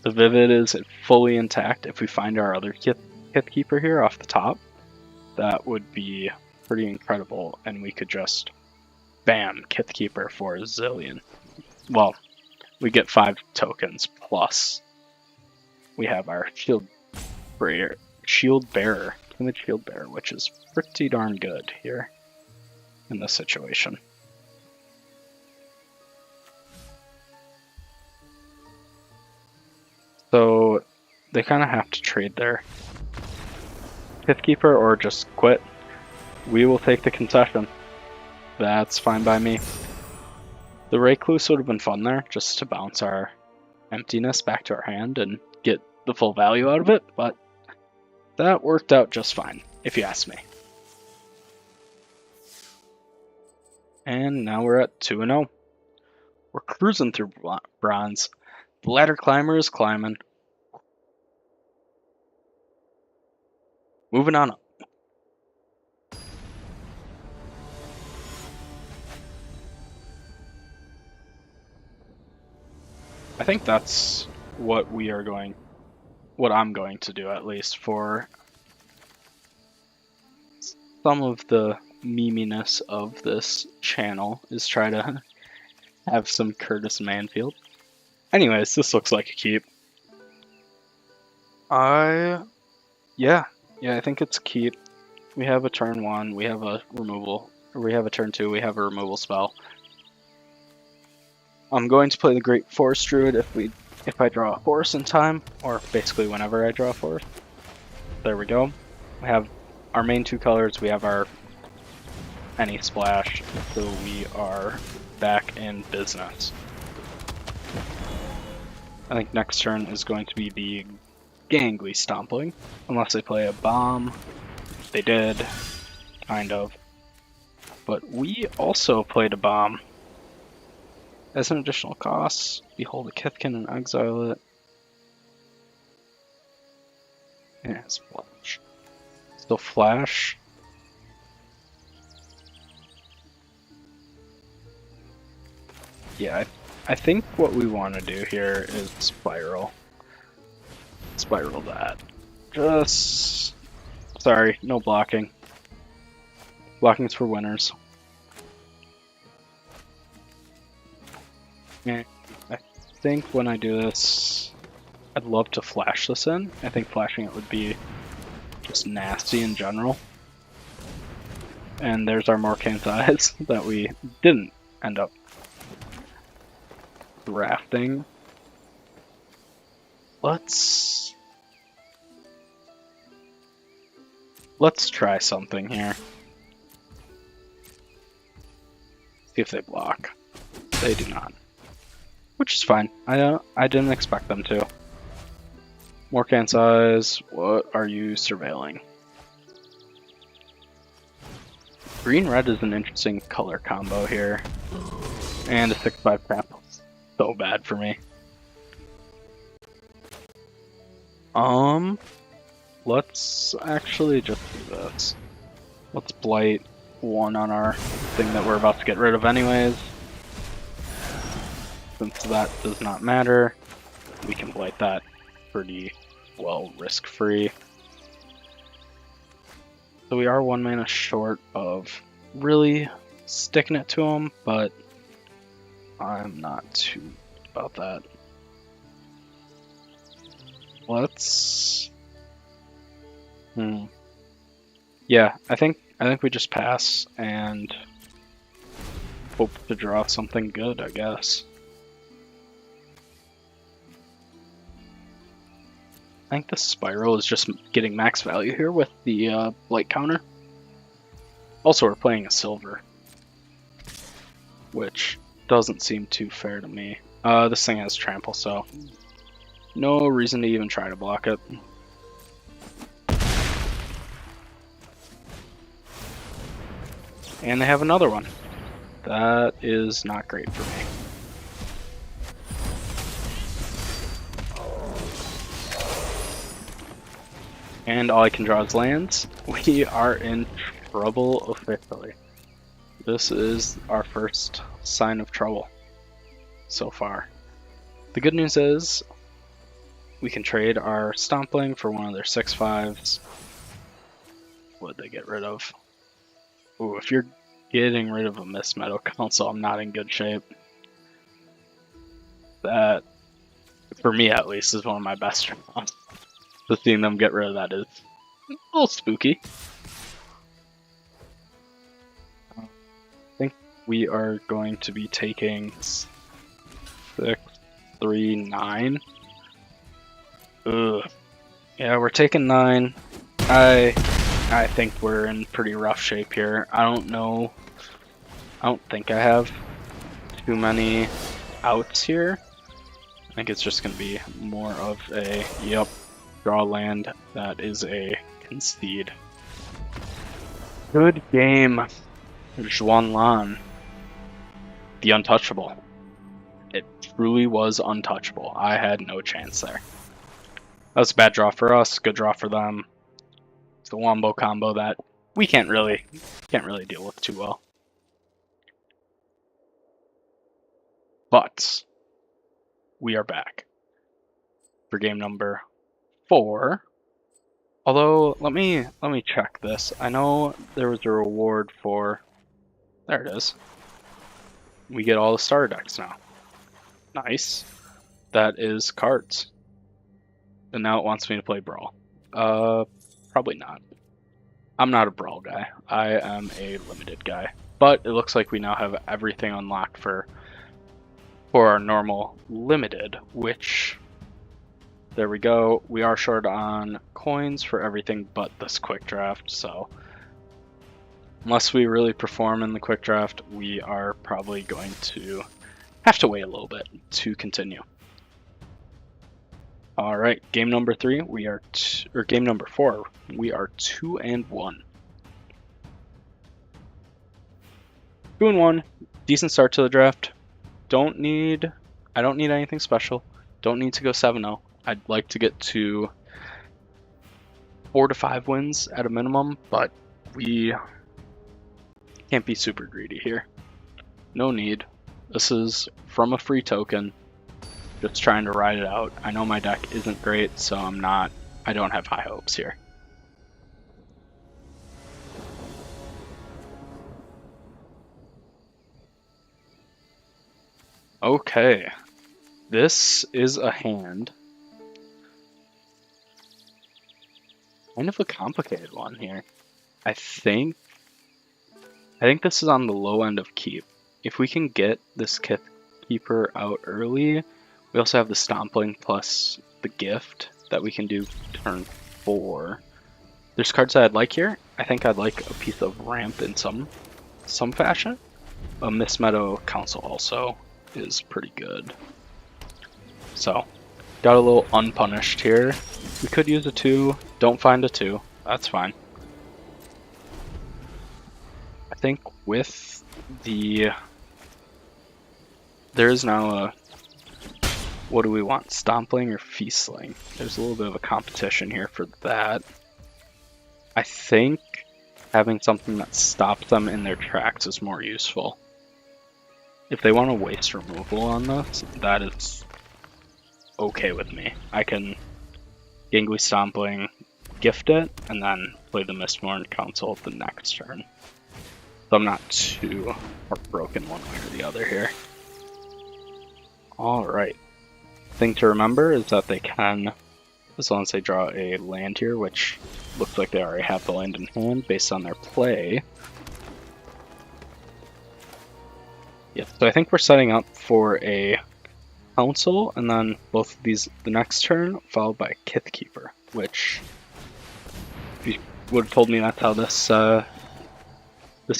The Vivid is fully intact. If we find our other Kith Keeper here off the top, that would be pretty incredible, and we could just bam, Kith Keeper for a zillion. Well, we get 5 tokens plus we have our Shield Bearer, Timid Shield Bearer, which is pretty darn good here in this situation. So they kind of have to trade their Kith Keeper or just quit. We will take the concession. That's fine by me. The Recluse would have been fun there, just to bounce our emptiness back to our hand and get the full value out of it, but that worked out just fine, if you ask me. And now we're at 2-0. We're cruising through bronze. The Ladder.Climber is climbing. Moving on up. I think that's what I'm going to do, at least for some of the meminess of this channel, is try to have some Curtis Manfield. Anyways, this looks like a keep. Yeah, I think it's a keep. We have a turn 1, we have a removal, or we have a turn 2, we have a removal spell. I'm going to play the Great Forest Druid if I draw a forest in time, or basically whenever I draw a forest. There we go. We have our main 2 colors, we have our any splash, so we are back in business. I think next turn is going to be the Gangly Stompling, unless they play a bomb. They did, kind of. But we also played a bomb. As an additional cost, behold a Kithkin and exile it. Yeah, splash. Still flash. Yeah, I think what we want to do here is spiral. Spiral that. Just... Sorry, no blocking. Blocking's for winners. Yeah, I think when I do this, I'd love to flash this in. I think flashing it would be just nasty in general. And there's our Morkan's Eyes that we didn't end up drafting. Let's try something here. See if they block. They do not. Which is fine. I didn't expect them to. Morkan's Eyes, what are you surveilling? Green-red is an interesting color combo here. And a 6/5 trample. So bad for me. Let's actually just do this. Let's blight 1 on our thing that we're about to get rid of anyways. Since that does not matter, we can blight that pretty well risk-free. So we are 1 mana short of really sticking it to him, but I'm not too about that. Let's... Yeah, I think we just pass and hope to draw something good, I guess. I think the spiral is just getting max value here with the blight counter. Also, we're playing a silver, which doesn't seem too fair to me. This thing has trample, so no reason to even try to block it. And they have another one. That is not great for me. And all I can draw is lands. We are in trouble officially. This is our first sign of trouble so far. The good news is We can trade our Stompling for one of their 6/5s. What'd they get rid of? Ooh, if you're getting rid of a Mist Meadow Council, I'm not in good shape. That, for me at least, is one of my best draws. So seeing them get rid of that is a little spooky. I think we are going to be taking 6, 3, 9. Ugh. Yeah, we're taking 9. I think we're in pretty rough shape here. I don't know. I don't think I have too many outs here. I think it's just going to be more of a, yep, draw land. That is a concede. Good game, Xuanlan. The untouchable. It truly was untouchable. I had no chance there. That was a bad draw for us, good draw for them. It's the wombo combo that we can't really deal with too well. But we are back for game number 4. Although let me check this. I know there was a reward for, there it is. We get all the starter decks now. Nice. That is cards. And now it wants me to play Brawl. Probably not. I'm not a Brawl guy. I am a limited guy. But it looks like we now have everything unlocked for our normal limited, which, there we go. We are short on coins for everything but this quick draft, so unless we really perform in the quick draft, we are probably going to have to wait a little bit to continue. All right, game number 3, we are or game number 4, we are 2-1. 2-1, decent start to the draft. I don't need anything special. Don't need to go 7-0. I'd like to get to 4 to 5 wins at a minimum, but we can't be super greedy here. No need. This is from a free token. Just trying to ride it out. I know my deck isn't great, so I don't have high hopes here. Okay. This is a hand. Kind of a complicated one here. I think this is on the low end of keep. If we can get this keeper out early, we also have the Stompling plus the gift that we can do turn 4. There's cards that I'd like here. I think I'd like a piece of ramp in some fashion. A Mist Meadow Council also is pretty good. So, got a little unpunished here. We could use a 2. Don't find a 2. That's fine. I think with the... There is now a... What do we want? Stompling or Feastling? There's a little bit of a competition here for that. I think having something that stops them in their tracks is more useful. If they want to waste removal on this, that is okay with me. I can Gangly Stompling, gift it, and then play the Mistborn Council the next turn. So I'm not too heartbroken one way or the other here. Alright. Thing to remember is that they can, as long as they draw a land here, which looks like they already have the land in hand based on their play. Yeah, so I think we're setting up for a Council, and then both of these the next turn, followed by Kith Keeper, which, if you would have told me that's how this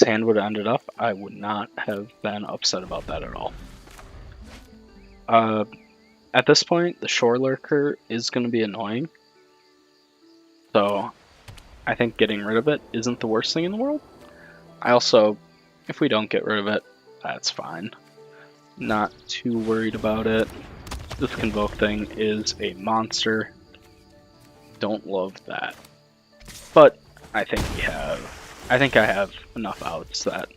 hand would have ended up, I would not have been upset about that at all. At this point, the Shore Lurker is going to be annoying, so I think getting rid of it isn't the worst thing in the world. I also, if we don't get rid of it, that's fine. Not too worried about it. This Convoke thing is a monster. Don't love that. But I think I have enough outs that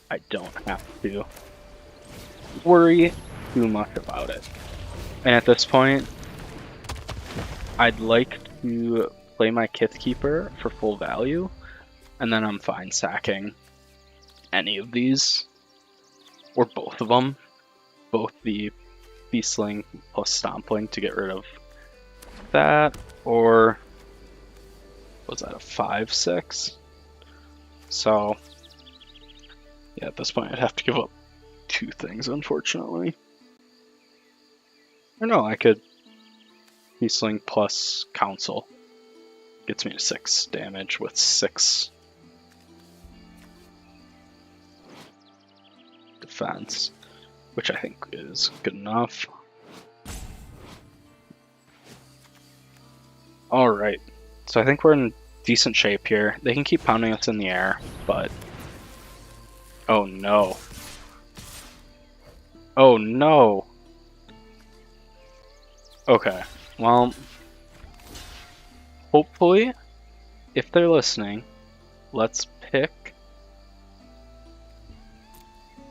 I don't have to worry too much about it. And at this point, I'd like to play my Kithkeeper for full value, and then I'm fine sacking any of these, or both of them. Both the Beastling plus Stompling to get rid of that, or was that a 5/6? So, yeah, at this point I'd have to give up 2 things, unfortunately. Or no, I could Beastling plus Council. Gets me to 6 damage with 6 defense, which I think is good enough. Alright, so I think we're in decent shape here. They can keep pounding us in the air, but... oh no. Oh no! Okay, well... hopefully, if they're listening, let's pick...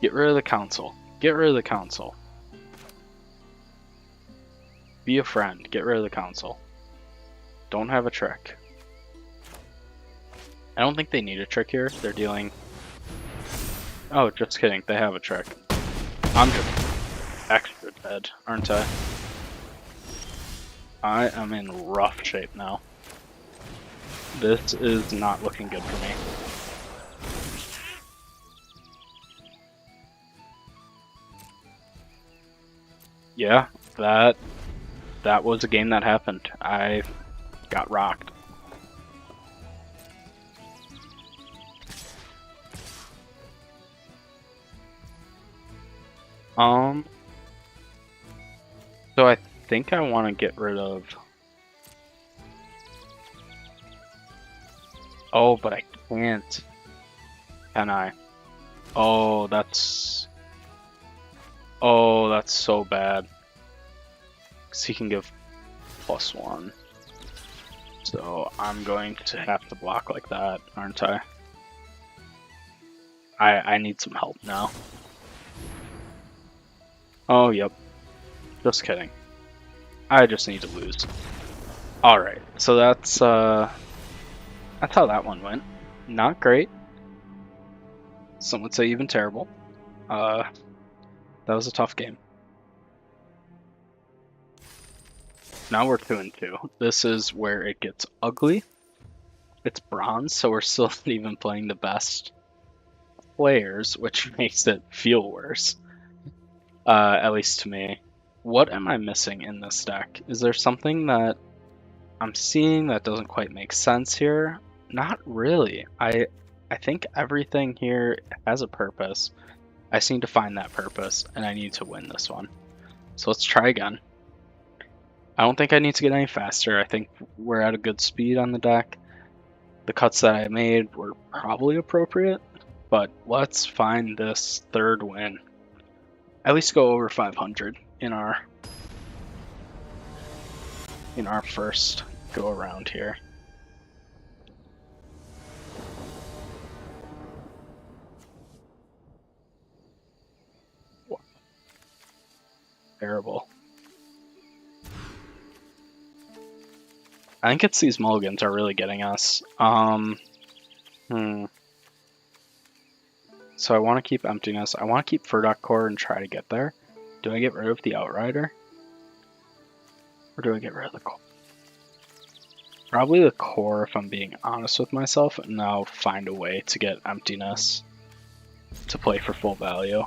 get rid of the Council. Get rid of the Council. Be a friend. Get rid of the Council. Don't have a trick. I don't think they need a trick here. They're dealing... oh, just kidding. They have a trick. I'm just extra dead, aren't I? I am in rough shape now. This is not looking good for me. Yeah, that was a game that happened. I got rocked. So I think I want to get rid of... oh, but I can't. Can I? Oh, that's... oh, that's so bad. Because he can give +1. So I'm going to have to block like that, aren't I? I need some help now. Oh, yep. Just kidding. I just need to lose. Alright, so that's how that one went. Not great. Some would say even terrible. That was a tough game. Now we're 2-2. This is where it gets ugly. It's bronze, so we're still not even playing the best players, which makes it feel worse. At least to me. What am I missing in this deck? Is there something that I'm seeing that doesn't quite make sense here? Not really. I think everything here has a purpose. I just need to find that purpose, and I need to win this one. So let's try again. I don't think I need to get any faster. I think we're at a good speed on the deck. The cuts that I made were probably appropriate, but let's find this third win. At least go over 500 in our first go around here. Terrible. I think it's these mulligans are really getting us. So I want to keep Emptiness. I want to keep Furdock Core and try to get there. Do I get rid of the Outrider? Or do I get rid of the Core? Probably the Core if I'm being honest with myself, and now find a way to get Emptiness to play for full value.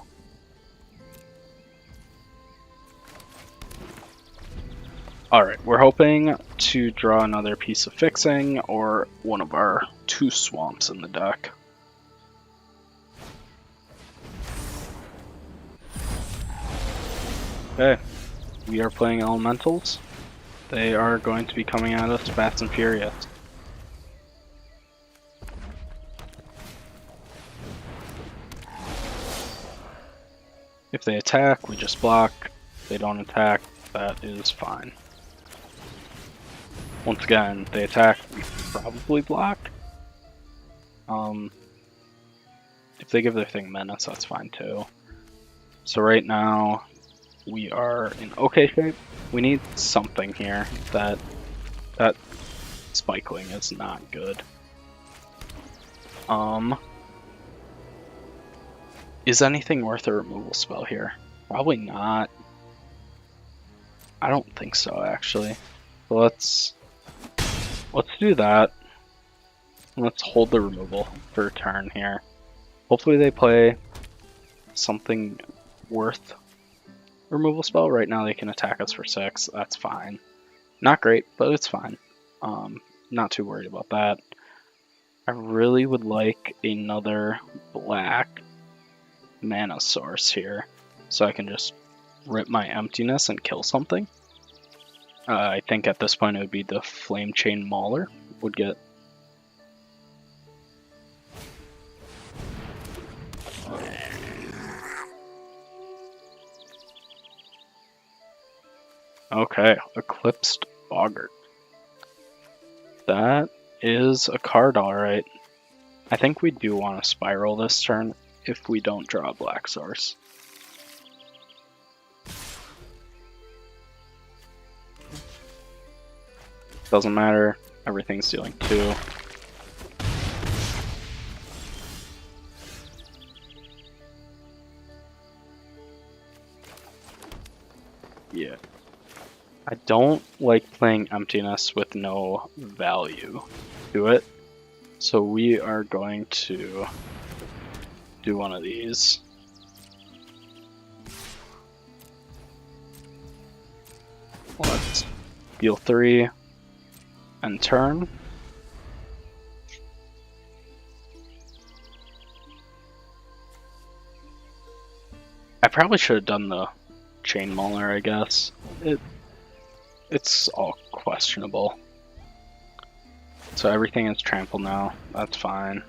Alright, we're hoping to draw another piece of fixing or one of our 2 swamps in the deck. Okay, we are playing Elementals. They are going to be coming at us fast and furious. If they attack, we just block. If they don't attack, that is fine. Once again, if they attack, we probably block. If they give their thing menace, that's fine too. So right now, we are in okay shape. We need something here that That spikeling is not good. Is anything worth a removal spell here? Probably not. I don't think so, actually. Let's do that. Let's hold the removal for a turn here. Hopefully they play something worth removal spell. Right now they can attack us for 6. That's fine. Not great, but it's fine. Not too worried about that. I really would like another black mana source here, so I can just rip my emptiness and kill something. I think at this point it would be the Flame Chain Mauler would get. Okay, Eclipsed Boggart. That is a card, alright. I think we do want to spiral this turn if we don't draw a black source. Doesn't matter, everything's dealing 2. Yeah. I don't like playing emptiness with no value to it, so we are going to do one of these. Let's deal 3 and turn. I probably should have done the Chain Mauler, I guess. It's all questionable. So everything is trampled now. That's fine.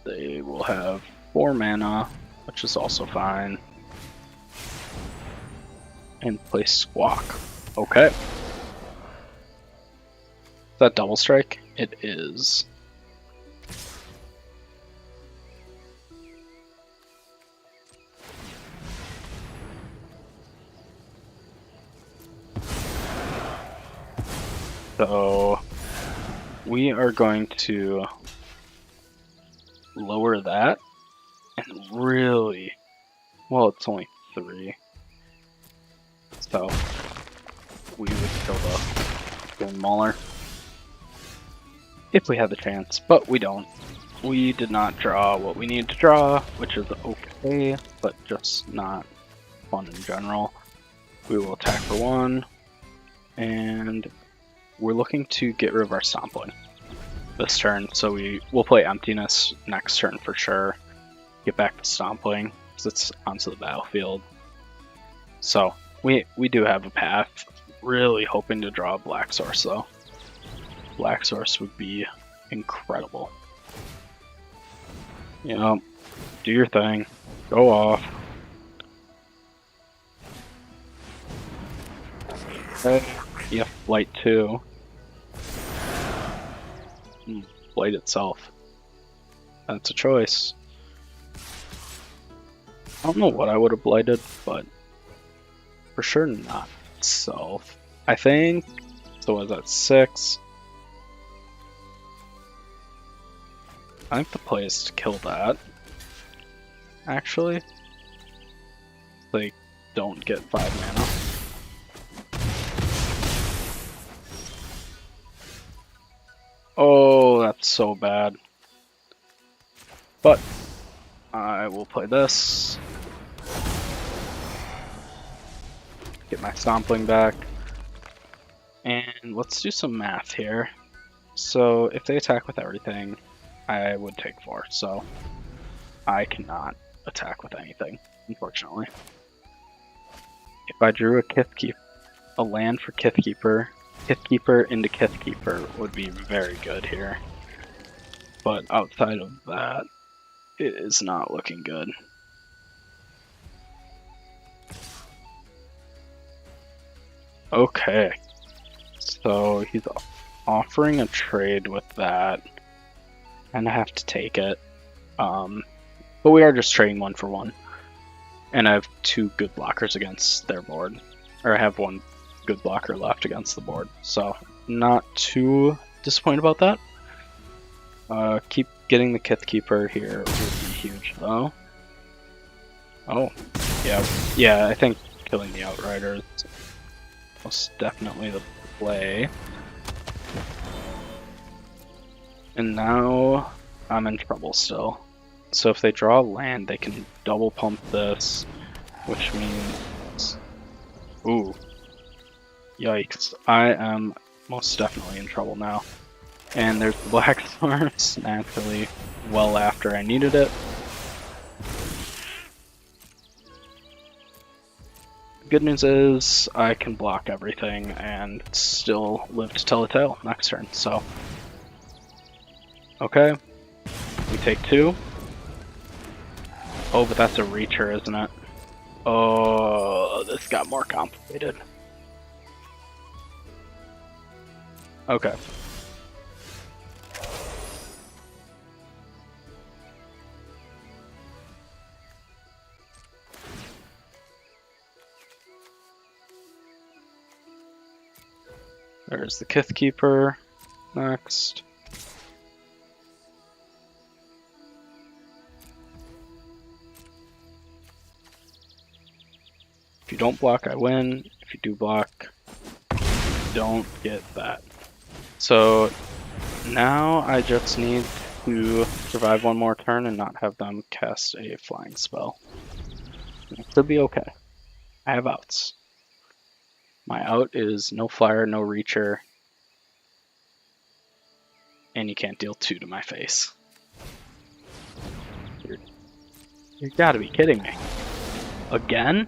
They will have 4 mana, which is also fine. And play Squawk. Okay. Is that double strike? It is. So we are going to lower that and really, well, it's only 3. So we would kill the Mauler if we had the chance, but we don't. We did not draw what we needed to draw, which is okay, but just not fun in general. We will attack for 1, and we're looking to get rid of our Stompling this turn, so we'll play Emptiness next turn for sure. Get back to Stompling, because it's onto the battlefield. So we do have a path. Really hoping to draw a Black Source though. Black Source would be incredible. You know, do your thing. Go off. Okay. You have Blight 2. Blight itself. That's a choice. I don't know what I would have blighted, but for sure not itself. I think, so was that 6? I think the play is to kill that. Actually. They don't get 5 mana. Oh, that's so bad. But I will play this. Get my Stompling back. And let's do some math here. So if they attack with everything, I would take 4. So I cannot attack with anything, unfortunately. If I drew a land for Kithkeeper, Kithkeeper into Kithkeeper would be very good here. But outside of that, it is not looking good. Okay, so he's offering a trade with that, and I have to take it. But we are just trading 1 for 1. And I have 2 good blockers against their board. Or I have 1 good blocker left against the board. So not too disappointed about that. Keep getting the Kith Keeper here would be huge though. Oh, yeah, I think killing the Outrider is most definitely the play. And now I'm in trouble still. So if they draw land, they can double pump this, which means... Ooh. Yikes. I am most definitely in trouble now. And there's the Black Stars, naturally, well after I needed it. Good news is I can block everything and still live to tell the tale next turn, so... Okay. We take 2. Oh, but that's a reacher, isn't it? Oh, this got more complicated. Okay. There's the Kith Keeper. Next. If you don't block, I win. If you do block, don't get that. So now I just need to survive one more turn and not have them cast a flying spell. It should be okay. I have outs. My out is no flyer, no reacher, and you can't deal 2 to my face. You gotta be kidding me. Again?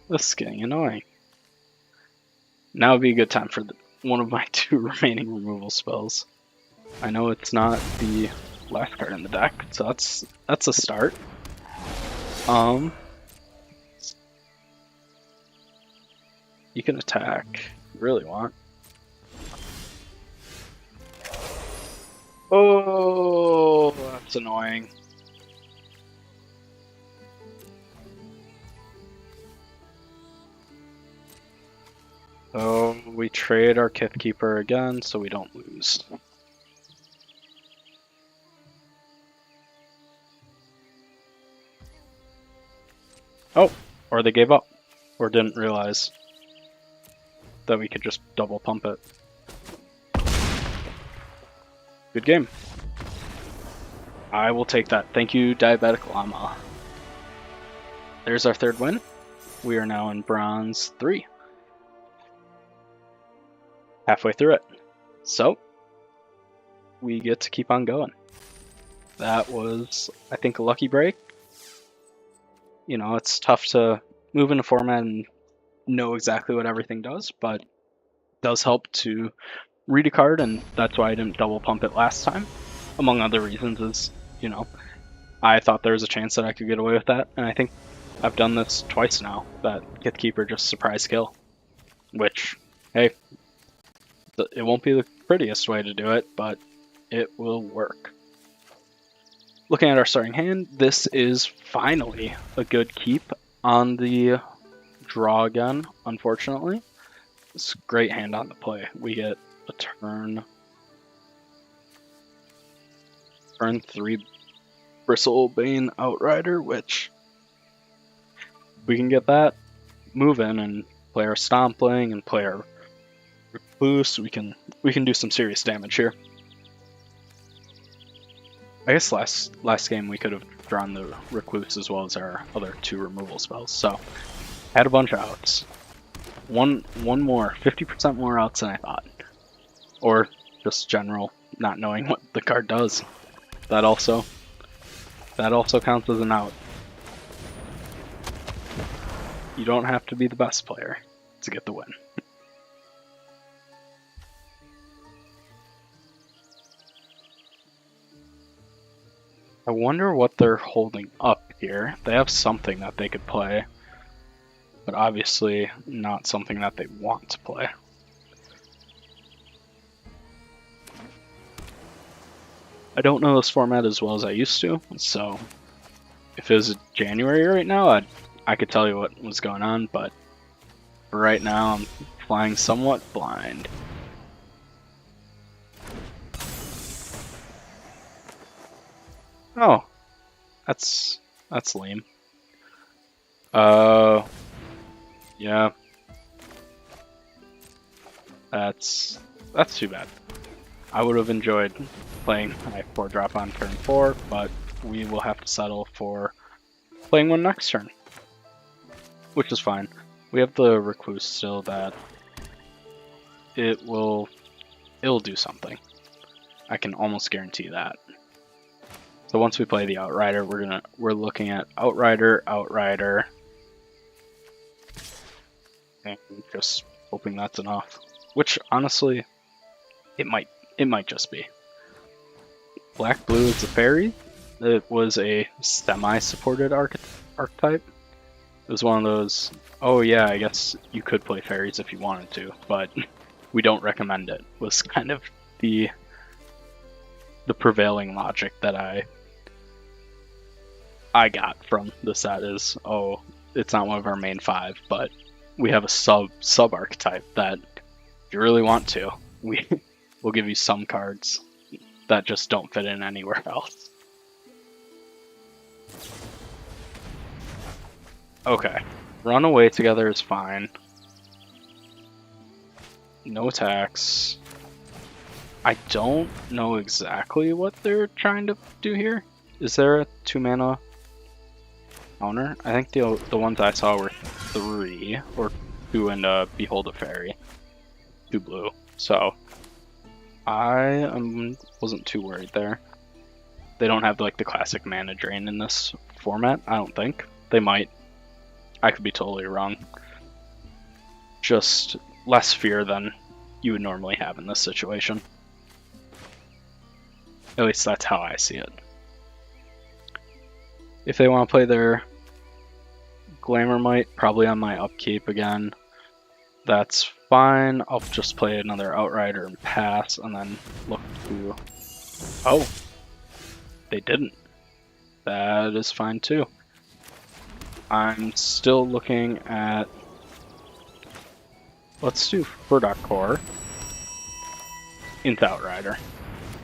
This is getting annoying. Now would be a good time for one of my 2 remaining removal spells. I know it's not the last card in the deck, so that's a start. You can attack if you really want. Oh, that's annoying. So we trade our Kith Keeper again so we don't lose. Oh, or they gave up, or didn't realize that we could just double pump it. Good game. I will take that. Thank you, Diabetic Llama. There's our 3rd win. We are now in Bronze 3. Halfway through it. So, we get to keep on going. That was, I think, a lucky break. You know, it's tough to move in a format and know exactly what everything does, but it does help to read a card, and that's why I didn't double pump it last time. Among other reasons is, you know, I thought there was a chance that I could get away with that, and I think I've done this twice now, that Kith Keeper just surprise kill. Which, hey, it won't be the prettiest way to do it, but it will work. Looking at our starting hand, this is finally a good keep on the draw again, unfortunately. It's a great hand on the play. We get a turn 3 Bristlebane Outrider, which we can get that moving and play our Stompling and play our Recluse. We can do some serious damage here. I guess last game we could have drawn the Recluse as well as our other 2 removal spells. So had a bunch of outs. One more, 50% more outs than I thought. Or just general not knowing what the card does. That also counts as an out. You don't have to be the best player to get the win. I wonder what they're holding up here. They have something that they could play, but obviously not something that they want to play. I don't know this format as well as I used to, so if it was January right now, I could tell you what was going on, but right now I'm flying somewhat blind. Oh, that's lame. Yeah. That's too bad. I would have enjoyed playing my 4-drop on turn 4, but we will have to settle for playing one next turn, which is fine. We have the Recluse still that it'll do something. I can almost guarantee that. So once we play the Outrider, we're looking at Outrider, and just hoping that's enough. Which honestly, it might just be. Black blue is a fairy. It was a semi-supported archetype. It was one of those, oh yeah, I guess you could play fairies if you wanted to, but we don't recommend it, was kind of the prevailing logic that I got from the set is, oh, it's not one of our main 5, but we have a sub archetype that if you really want to, we'll give you some cards that just don't fit in anywhere else. Okay, run away together is fine. No attacks. I don't know exactly what they're trying to do here. Is there a 2-mana counter? I think the ones I saw were 3, or 2 and Behold a Fairy. 2 blue. So I wasn't too worried there. They don't have like the classic mana drain in this format, I don't think. They might. I could be totally wrong. Just less fear than you would normally have in this situation. At least that's how I see it. If they want to play their Glamour Might, probably on my upkeep again, that's fine. I'll just play another Outrider and pass, and then look to... Oh! They didn't. That is fine too. I'm still looking at... Let's do Furdock Core into Outrider.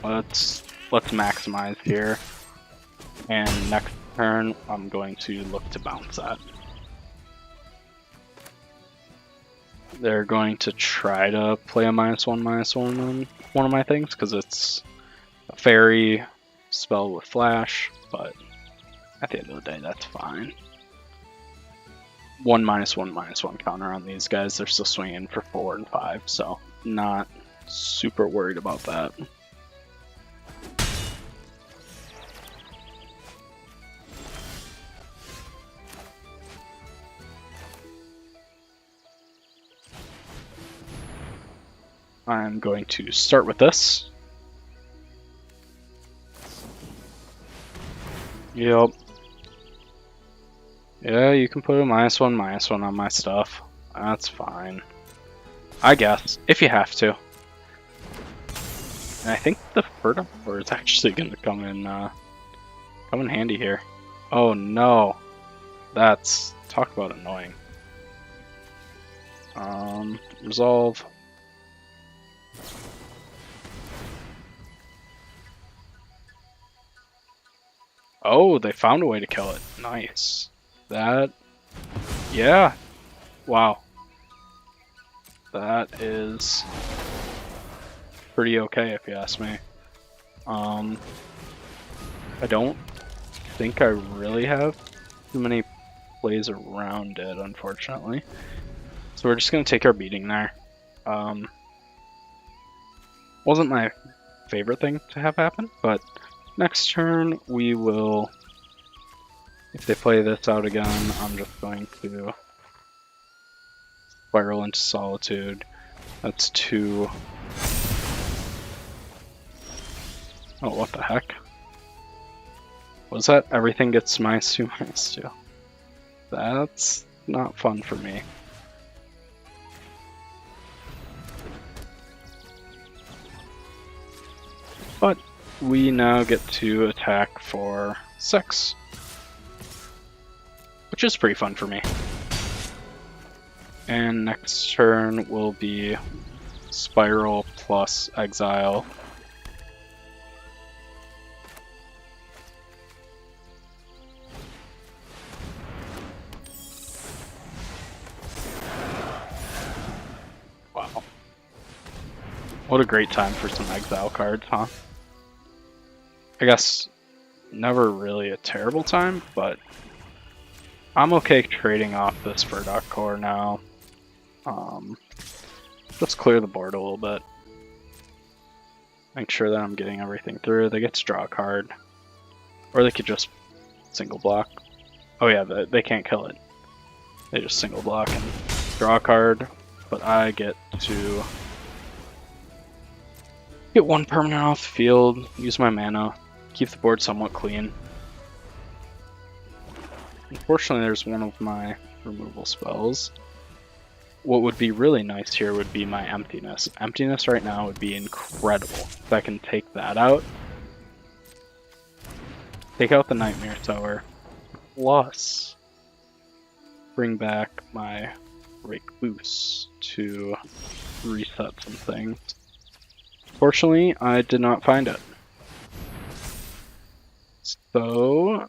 Let's maximize here. And next turn, I'm going to look to bounce that. They're going to try to play a -1/-1 on one of my things, because it's a fairy spell with flash, but at the end of the day, that's fine. 1 -1/-1 counter on these guys. They're still swinging for 4 and 5, so not super worried about that. I'm going to start with this. Yep. Yeah, you can put a -1/-1 on my stuff. That's fine. I guess, if you have to. And I think the Furdock Core is actually going to come in handy here. Oh no. That's... talk about annoying. Resolve. Oh, they found a way to kill it. Nice. That... yeah. Wow. That is pretty okay if you ask me. I don't think I really have too many plays around it, unfortunately. So we're just going to take our beating there. Wasn't my favorite thing to have happen, but next turn we will, if they play this out again, I'm just going to Spiral into Solitude. That's 2. Oh, what the heck? Was that everything gets -2, -2? That's not fun for me. But we now get to attack for 6, which is pretty fun for me. And next turn will be Spiral plus Exile. What a great time for some exile cards, huh? I guess never really a terrible time, but I'm okay trading off this Verdok core now. Just clear the board a little bit. Make sure that I'm getting everything through. They get to draw a card. Or they could just single block. Oh yeah, they can't kill it. They just single block and draw a card. But I get to get one permanent off the field, use my mana, keep the board somewhat clean. Unfortunately, there's one of my removal spells. What would be really nice here would be my Emptiness. Emptiness right now would be incredible. If I can take that out. Take out the Nightmare Tower. Plus, bring back my Recluse to reset some things. Fortunately, I did not find it. So,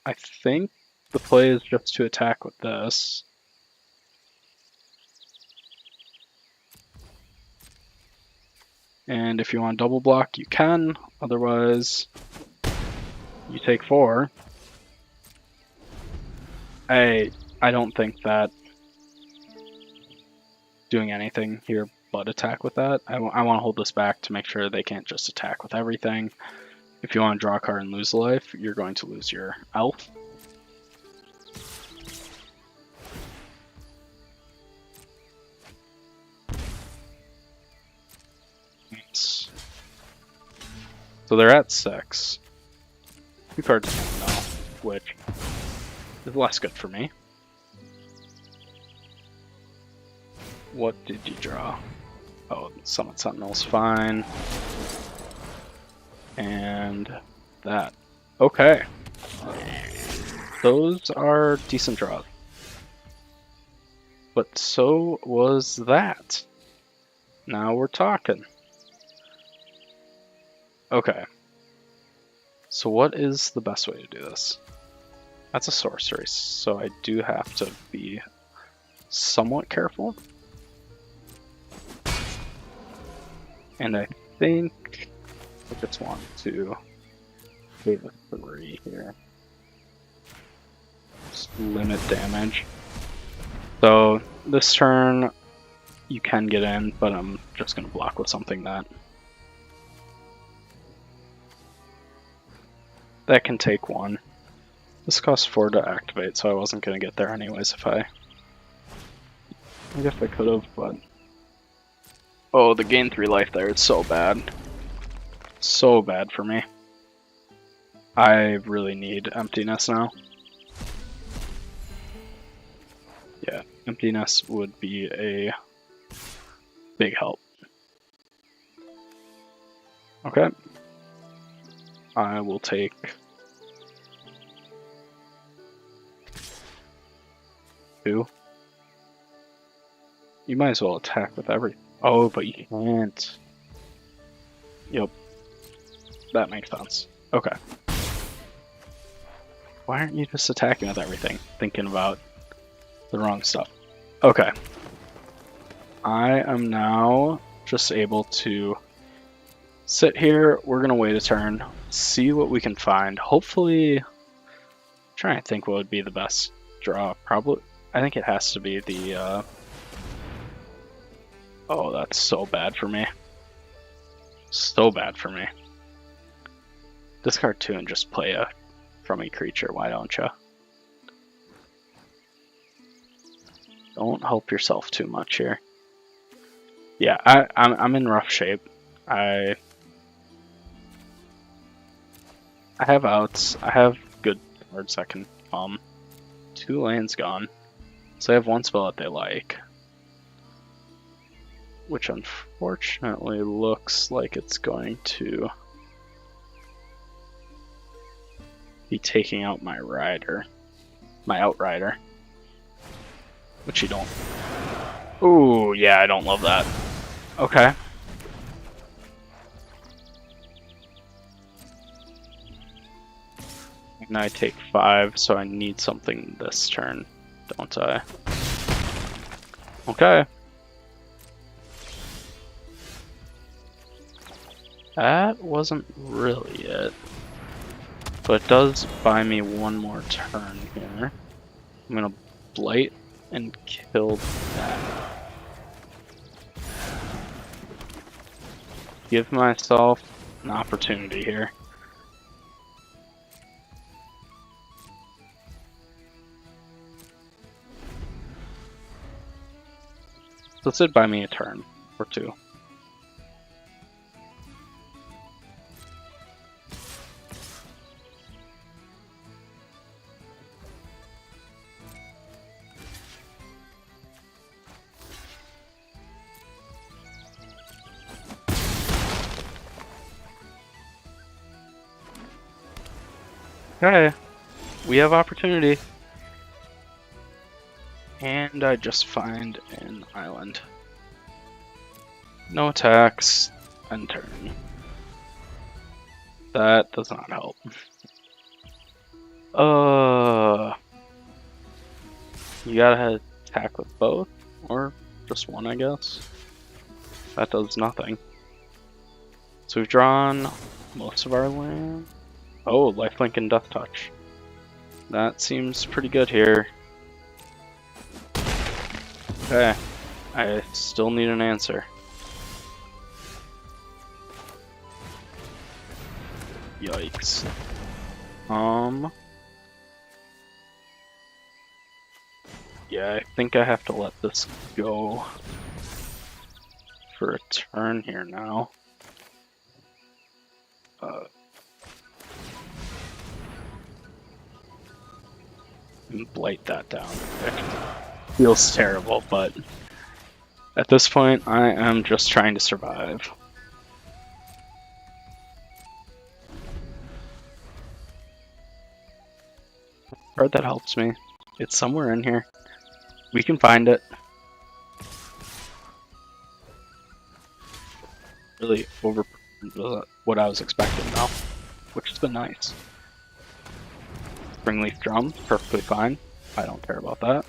I think the play is just to attack with this. And if you want to double block, you can. Otherwise, you take 4. I don't think that doing anything here but attack with that. I want to hold this back to make sure they can't just attack with everything. If you want to draw a card and lose a life, you're going to lose your elf. So they're at 6. 2 cards now, which is less good for me. What did you draw? Oh, Summon Sentinel's fine. And that. Okay. Those are decent draws. But so was that. Now we're talking. Okay. So what is the best way to do this? That's a sorcery, so I do have to be somewhat careful. And I think I just want to give a 3 here. Just limit damage. So this turn you can get in, but I'm just going to block with something that can take 1. This costs 4 to activate, so I wasn't going to get there anyways if I guess I could have, but... Oh, the gain 3 life there is so bad. So bad for me. I really need Emptiness now. Yeah, Emptiness would be a big help. Okay. I will take... You might as well attack with everything. Oh, but you can't. Yep. That makes sense. Okay. Why aren't you just attacking with everything? Thinking about the wrong stuff. Okay. I am now just able to sit here. We're going to wait a turn. See what we can find. Hopefully... trying to think what would be the best draw. Probably... I think it has to be the... Oh, that's so bad for me. So bad for me. Discard 2 and just play a crummy creature, why don't you? Don't help yourself too much here. Yeah, I'm in rough shape. I have outs. I have good cards that can 2 lands gone. So I have 1 spell that they like. Which unfortunately looks like it's going to be taking out my rider. My outrider. Which you don't. Ooh, yeah, I don't love that. Okay. And I take 5, so I need something this turn, don't I? Okay. That wasn't really it. But it does buy me one more turn here. I'm gonna blight and kill that. Give myself an opportunity here. So this did buy me a turn or two. Okay, we have opportunity. And I just find an island. No attacks, end turn. That does not help. You gotta attack with both, or just one, I guess. That does nothing. So we've drawn most of our land. Oh, lifelink and death touch. That seems pretty good here. Okay, I still need an answer. Yikes. Yeah, I think I have to let this go for a turn here now. And blight that down. It feels terrible, but at this point, I am just trying to survive. Card that helps me. It's somewhere in here. We can find it. Really over what I was expecting though, which has been nice. Springleaf Drum, perfectly fine. I don't care about that.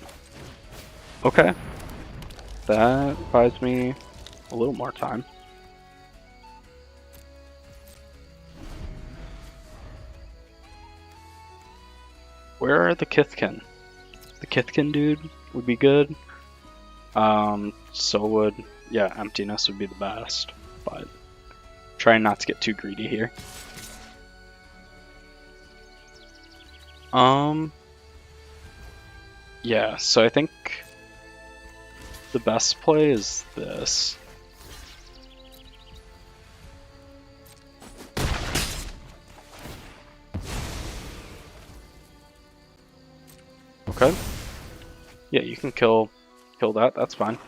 Okay. That buys me a little more time. Where are the Kithkin? The Kithkin dude would be good. So would, yeah, Emptiness would be the best, but trying not to get too greedy here. Yeah, so I think the best play is this. Okay. Yeah, you can kill that, that's fine.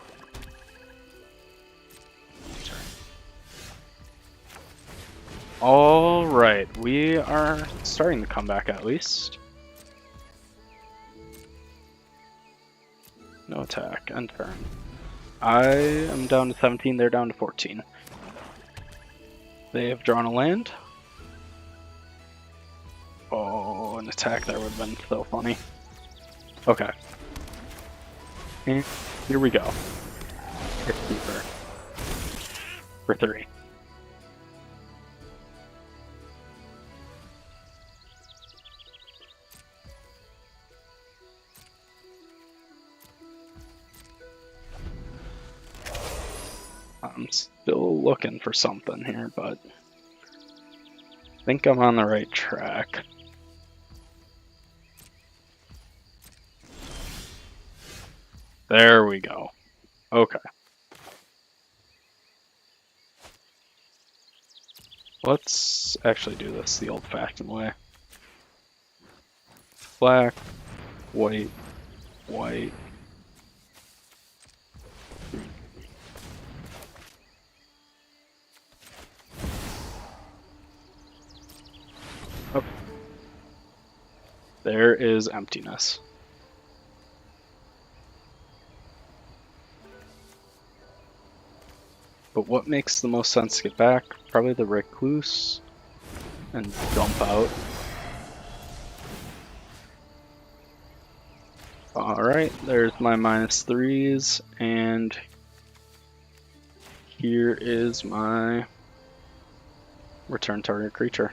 Alright, we are starting to come back at least. No attack, end turn. I am down to 17, they're down to 14. They have drawn a land. Oh, an attack there would have been so funny. Okay. And here we go. It's deeper. For 3. I'm still looking for something here, but I think I'm on the right track. There we go. Okay. Let's actually do this the old-fashioned way. Black, white, white. Okay. There is Emptiness. But what makes the most sense to get back? Probably the Recluse and dump out. Alright, there's my -3s, and here is my return target creature.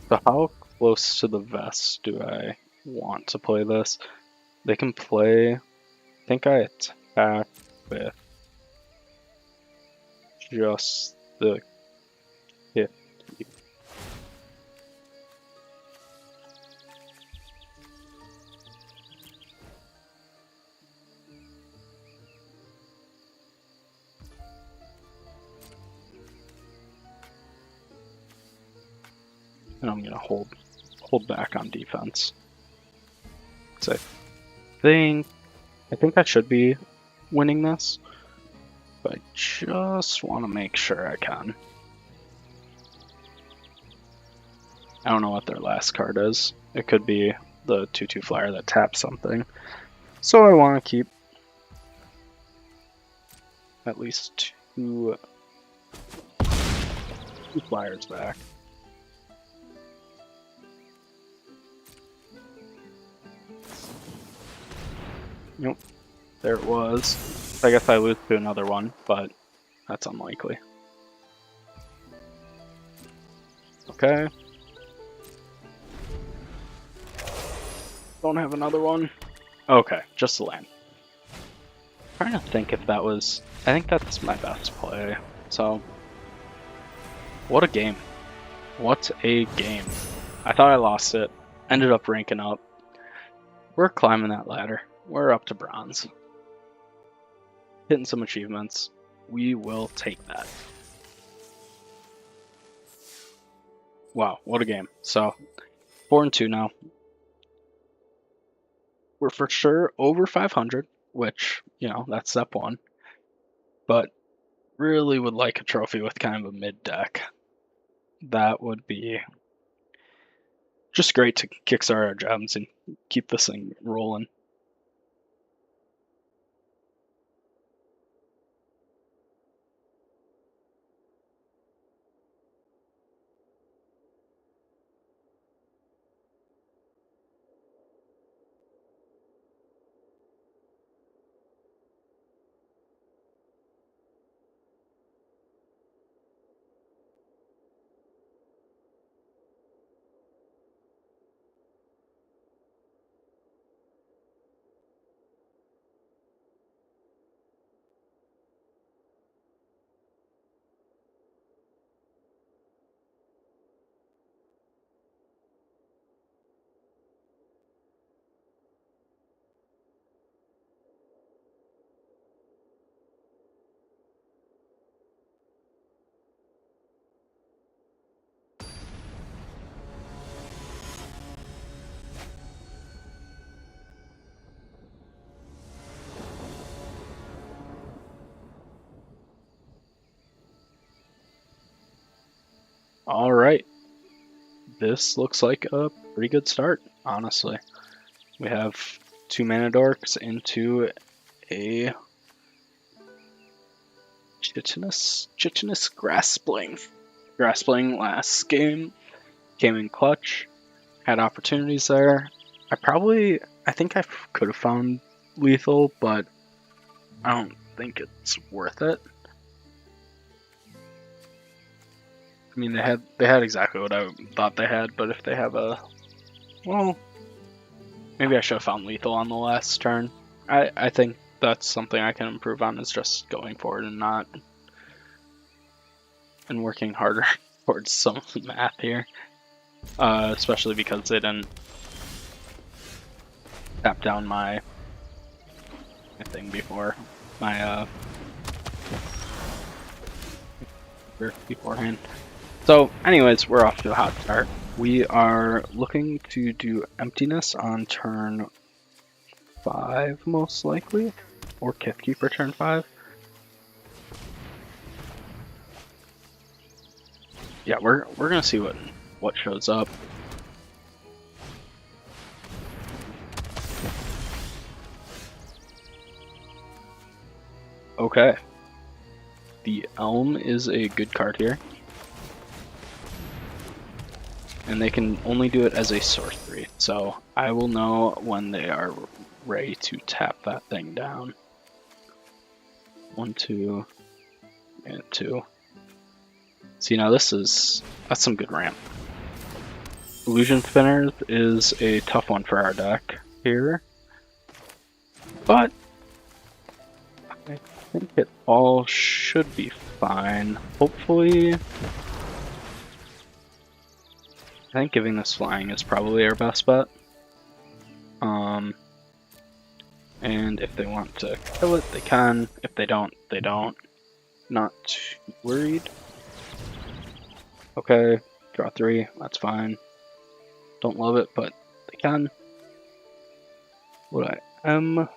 So how close to the vest do I want to play this? They can play, I think I attack with just the hit. And I'm gonna hold back on defense. So I think I should be winning this, but I just want to make sure I can. I don't know what their last card is. It could be the 2/2 flyer that taps something. So I want to keep at least two flyers back. Nope. There it was. I guess I lose to another one, but that's unlikely. Okay. Don't have another one. Okay, just a land. I'm trying to think if that was... I think that's my best play. So, what a game. What a game. I thought I lost it. Ended up ranking up. We're climbing that ladder. We're up to bronze. Hitting some achievements. We will take that. Wow, what a game. So, 4-2 now. We're for sure over 500, which, you know, that's step one. But really would like a trophy with kind of a mid deck. That would be just great to kickstart our jobs and keep this thing rolling. All right. This looks like a pretty good start, honestly. We have 2 mana dorks into a chitinous graspling. Graspling last game came in clutch, had opportunities there. I think I could have found lethal, but I don't think it's worth it. I mean, they had exactly what I thought they had, but if they have well, maybe I should have found lethal on the last turn. I think that's something I can improve on, is just going forward and working harder towards some of the math here, especially because they didn't tap down my thing before my beforehand. So anyways, we're off to a hot start. We are looking to do emptiness on turn 5 most likely, or Kithkeeper turn 5. Yeah, we're gonna see what shows up. Okay. The Elm is a good card here. and they can only do it as a sorcery. So I will know when they are ready to tap that thing down. 1, 2, and 2. See, now that's some good ramp. Illusion Spinners is a tough one for our deck here, but I think it all should be fine. Hopefully, I think giving this flying is probably our best bet. And if they want to kill it, they can. If they don't, they don't. Not too worried. Okay, draw 3, that's fine. Don't love it, but they can. What I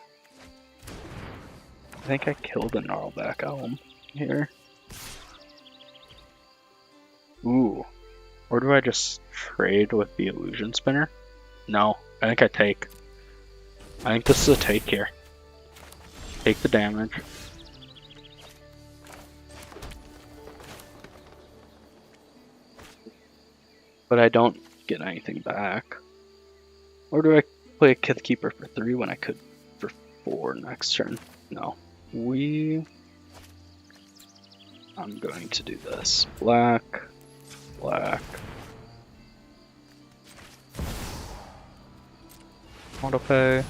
think I killed a Gnarlback Elm here. Ooh. Or do I just trade with the Illusion Spinner? No, I think I take. I think this is a take here. Take the damage. But I don't get anything back. Or do I play a Kith Keeper for 3 when I could for 4 next turn? No. I'm going to do this. Black, black. Auto pay.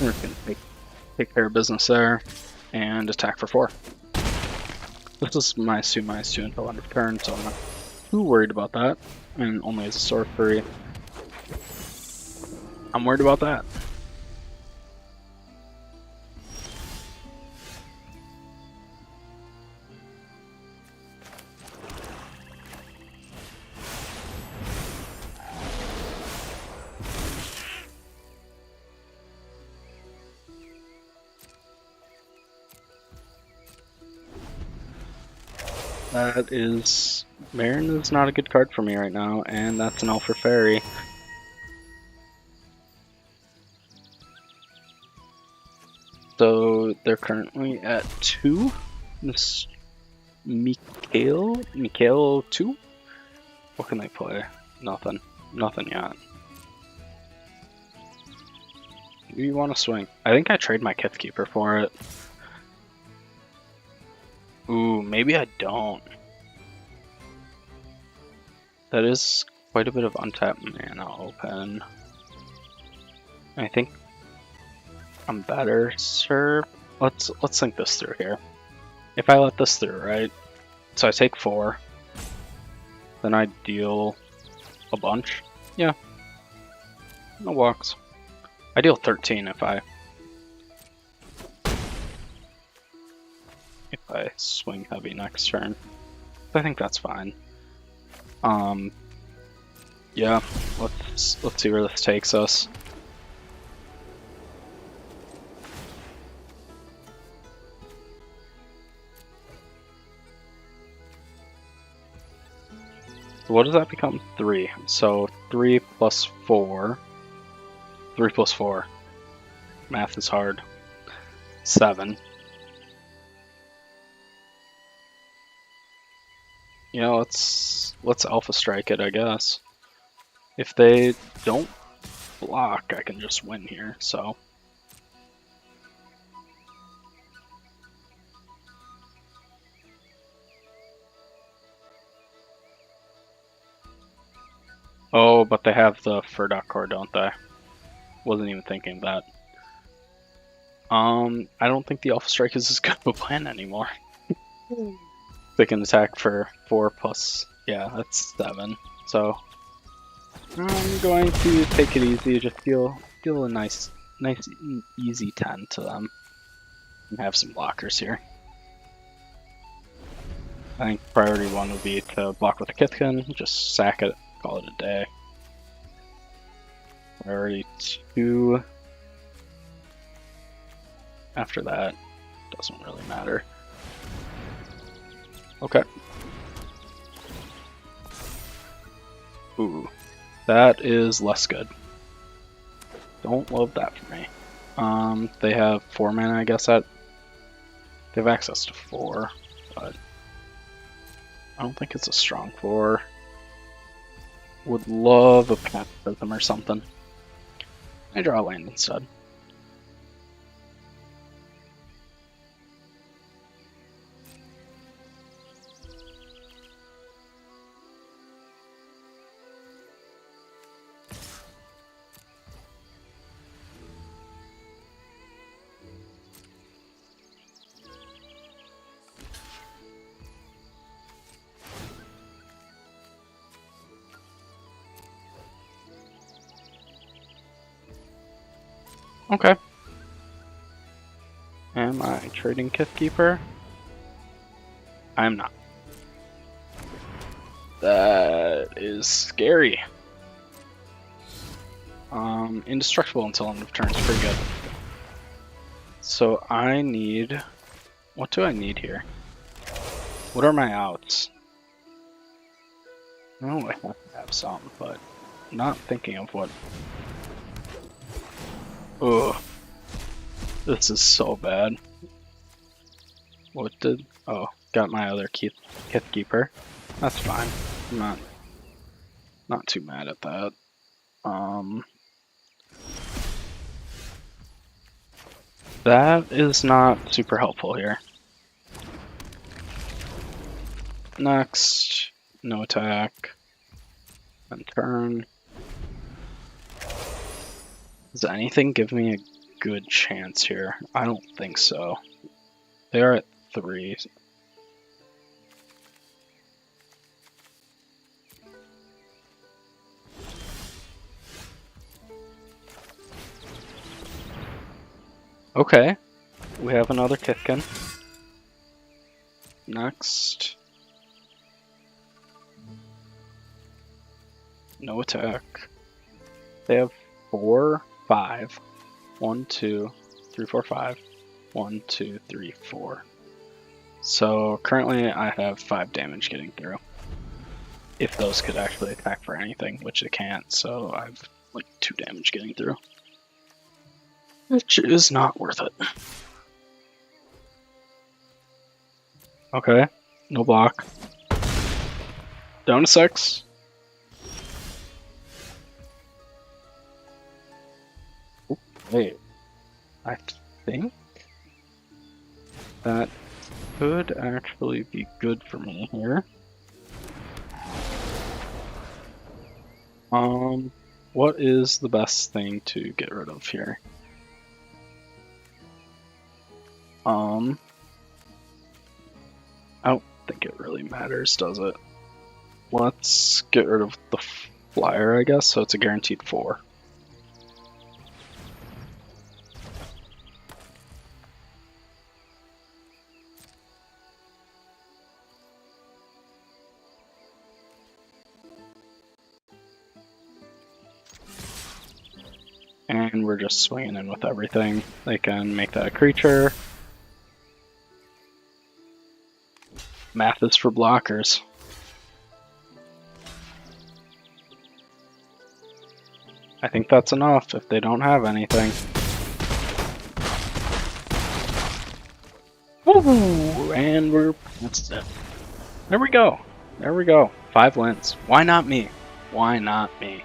We're just gonna take care of business there and attack for 4. This is -2/-2 until end of turn, so I'm not too worried about that. And only as a sorcery. I'm worried about that. That is... Marin is not a good card for me right now, and that's an L for Fairy. So they're currently at 2. Miss Mikhail 2? What can they play? Nothing. Nothing yet. Do you want to swing? I think I trade my Kith Keeper for it. Ooh, maybe I don't. That is quite a bit of untapped mana open. I think I'm better served. Let's think this through here. If I let this through, right? So I take 4. Then I deal a bunch. Yeah. No walks. I deal 13 if I swing heavy next turn. I think that's fine. Yeah, let's see where this takes us. What does that become? 3. So 3 plus 4. 3 plus 4. Math is hard. 7. You know, let's Alpha Strike it, I guess. If they don't block, I can just win here, so. Oh, but they have the Furdock core, don't they? Wasn't even thinking that. I don't think the Alpha Strike is as good of a plan anymore. They can attack for 4 plus, yeah, that's 7. So I'm going to take it easy, just deal a nice easy 10 to them. And have some blockers here. I think priority 1 would be to block with the Kithkin, just sack it, call it a day. Priority 2. After that, doesn't really matter. Okay. Ooh, that is less good. Don't love that for me. They have 4 mana, I guess. They have access to 4, but I don't think it's a strong 4. Would love a pacifism or something. I draw a land instead. Okay. Am I trading Kithkeeper? I am not. That is scary. Indestructible until end of turn is pretty good. So I need... What do I need here? What are my outs? I know I have to have some, but not thinking of what. Ugh. This is so bad. What did... Oh, got my other Kithkeeper. That's fine. I'm not too mad at that. That is not super helpful here. Next, no attack. And turn. Does anything give me a good chance here? I don't think so. They are at 3. Okay, we have another Kithkin. Next. No attack. They have 4, 5. 1, 2, 3, 4, 5. 1, 2, 3, 4. So currently I have 5 damage getting through. If those could actually attack for anything, which they can't, so I have like 2 damage getting through. Which is not worth it. Okay, no block. Down to 6. Wait, I think that could actually be good for me here. What is the best thing to get rid of here? I don't think it really matters, does it? Let's get rid of the flyer, I guess, so it's a guaranteed 4. And we're just swinging in with everything. They can make that a creature. Math is for blockers. I think that's enough if they don't have anything. Woo! And that's it. There we go. There we go. 5 wins. Why not me? Why not me?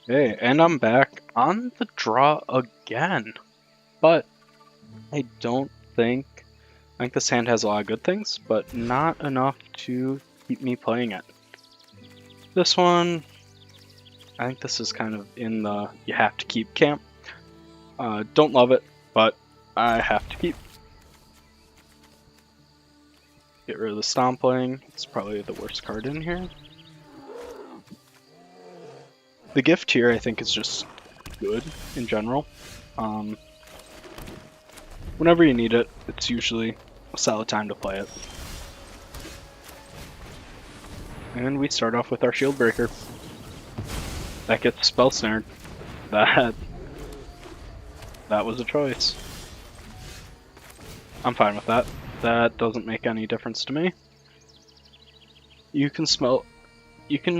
Okay, and I'm back on the draw again. But I think this hand has a lot of good things, but not enough to keep me playing it. This one, I think this is kind of in the you have to keep camp. Don't love it, but I have to keep. Get rid of the Stompling. It's probably the worst card in here. The gift here, I think, is just good in general. Whenever you need it, it's usually a solid time to play it. And we start off with our Shield Breaker. That gets Spell Snared. That was a choice. I'm fine with that. That doesn't make any difference to me. You can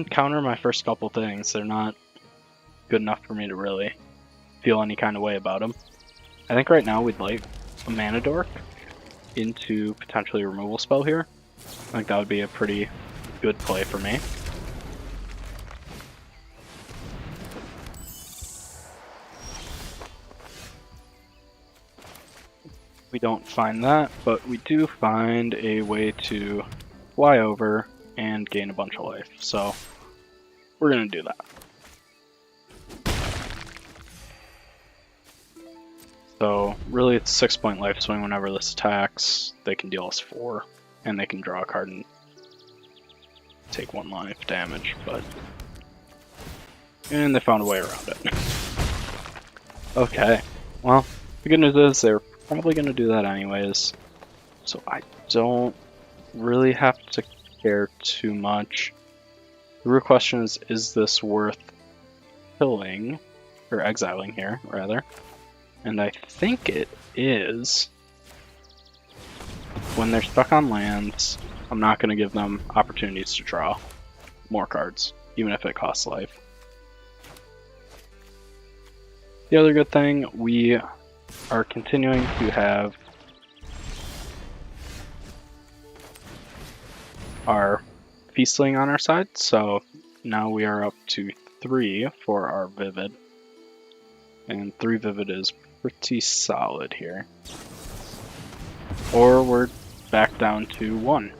counter my first couple things. They're not good enough for me to really feel any kind of way about them. I think right now we'd like a Mana Dork into potentially a removal spell here. I think that would be a pretty good play for me. We don't find that, but we do find a way to fly over and gain a bunch of life. So we're going to do that. So really it's a 6-point life swing. Whenever this attacks, they can deal us 4, and they can draw a card and take 1 life damage, and they found a way around it. Okay, well, the good news is they're probably going to do that anyways, so I don't really have to care too much. The real question is this worth killing, or exiling here, rather? And I think it is. When they're stuck on lands, I'm not going to give them opportunities to draw more cards, even if it costs life. The other good thing, we are continuing to have our Feastling on our side, so now we are up to 3 for our Vivid. And 3 Vivid is pretty solid here. Or we're back down to 1.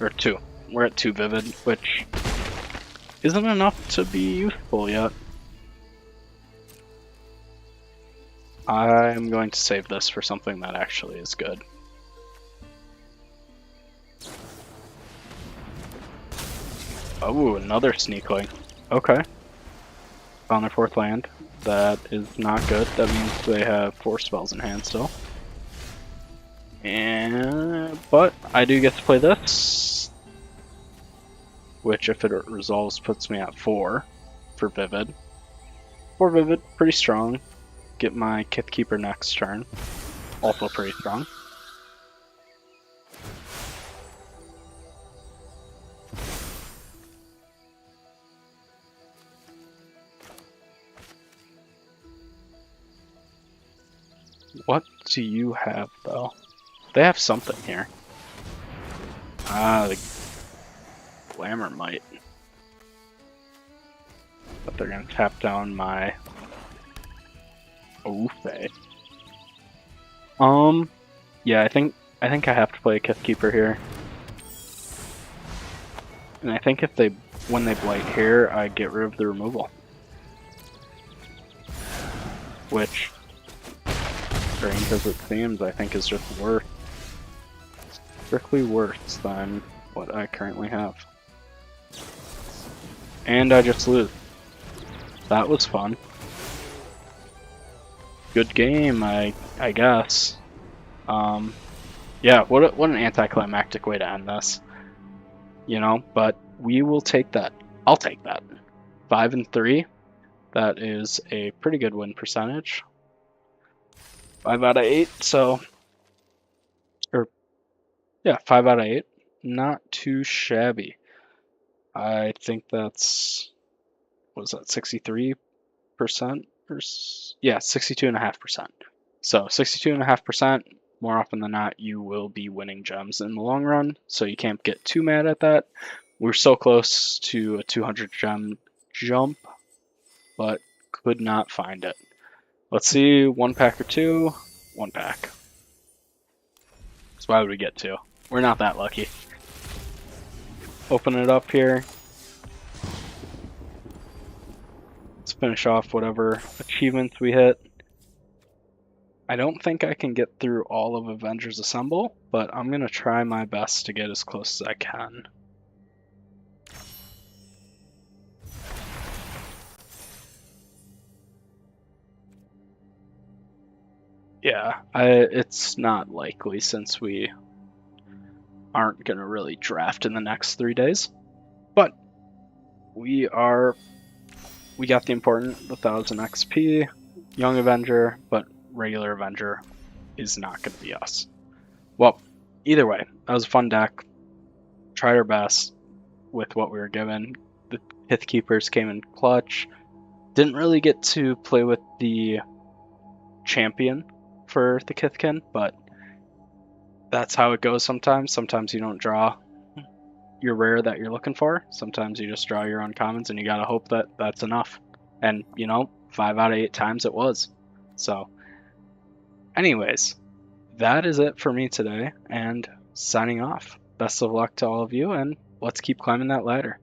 Or 2. We're at 2 Vivid, which isn't enough to be useful yet. I'm going to save this for something that actually is good. Oh, another Sneakling. Okay. Found their 4th land. That is not good. That means they have 4 spells in hand still. But I do get to play this, which if it resolves puts me at 4 for Vivid. 4 Vivid, pretty strong. Get my Kithkeeper next turn. Also pretty strong. What do you have, though? They have something here. Ah, the Glamour might. But they're gonna tap down my Ouphe. Yeah, I think I have to play a Kithkeeper here. And I think when they blight here, I get rid of the removal. Which, strange as it seems, I think is just strictly worse than what I currently have. And I just lose. That was fun. Good game, I guess. Yeah, what an anticlimactic way to end this. You know, but we will take that. I'll take that. 5-3. That is a pretty good win percentage. 5 out of 8, so... Yeah, 5 out of 8. Not too shabby. I think that's... What was that, 63%? Yeah, 62.5%. So 62.5%, more often than not, you will be winning gems in the long run, so you can't get too mad at that. We're so close to a 200 gem jump but could not find it. Let's see, 1 pack or 2. 1 pack. So why would we get 2? We're not that lucky. Open it up here. Let's finish off whatever achievements we hit. I don't think I can get through all of Avengers Assemble, but I'm going to try my best to get as close as I can. Yeah, it's not likely since we aren't going to really draft in the next 3 days. But we got the important 1000 XP, Young Avenger, but regular Avenger is not going to be us. Well, either way, that was a fun deck. Tried our best with what we were given. The Pith Keepers came in clutch. Didn't really get to play with the champion for the Kithkin, but that's how it goes sometimes. Sometimes you don't draw your rare that you're looking for. Sometimes you just draw your uncommons and you gotta hope that that's enough. And, 5 out of 8 times it was. So, anyways, that is it for me today, and signing off. Best of luck to all of you, and let's keep climbing that ladder.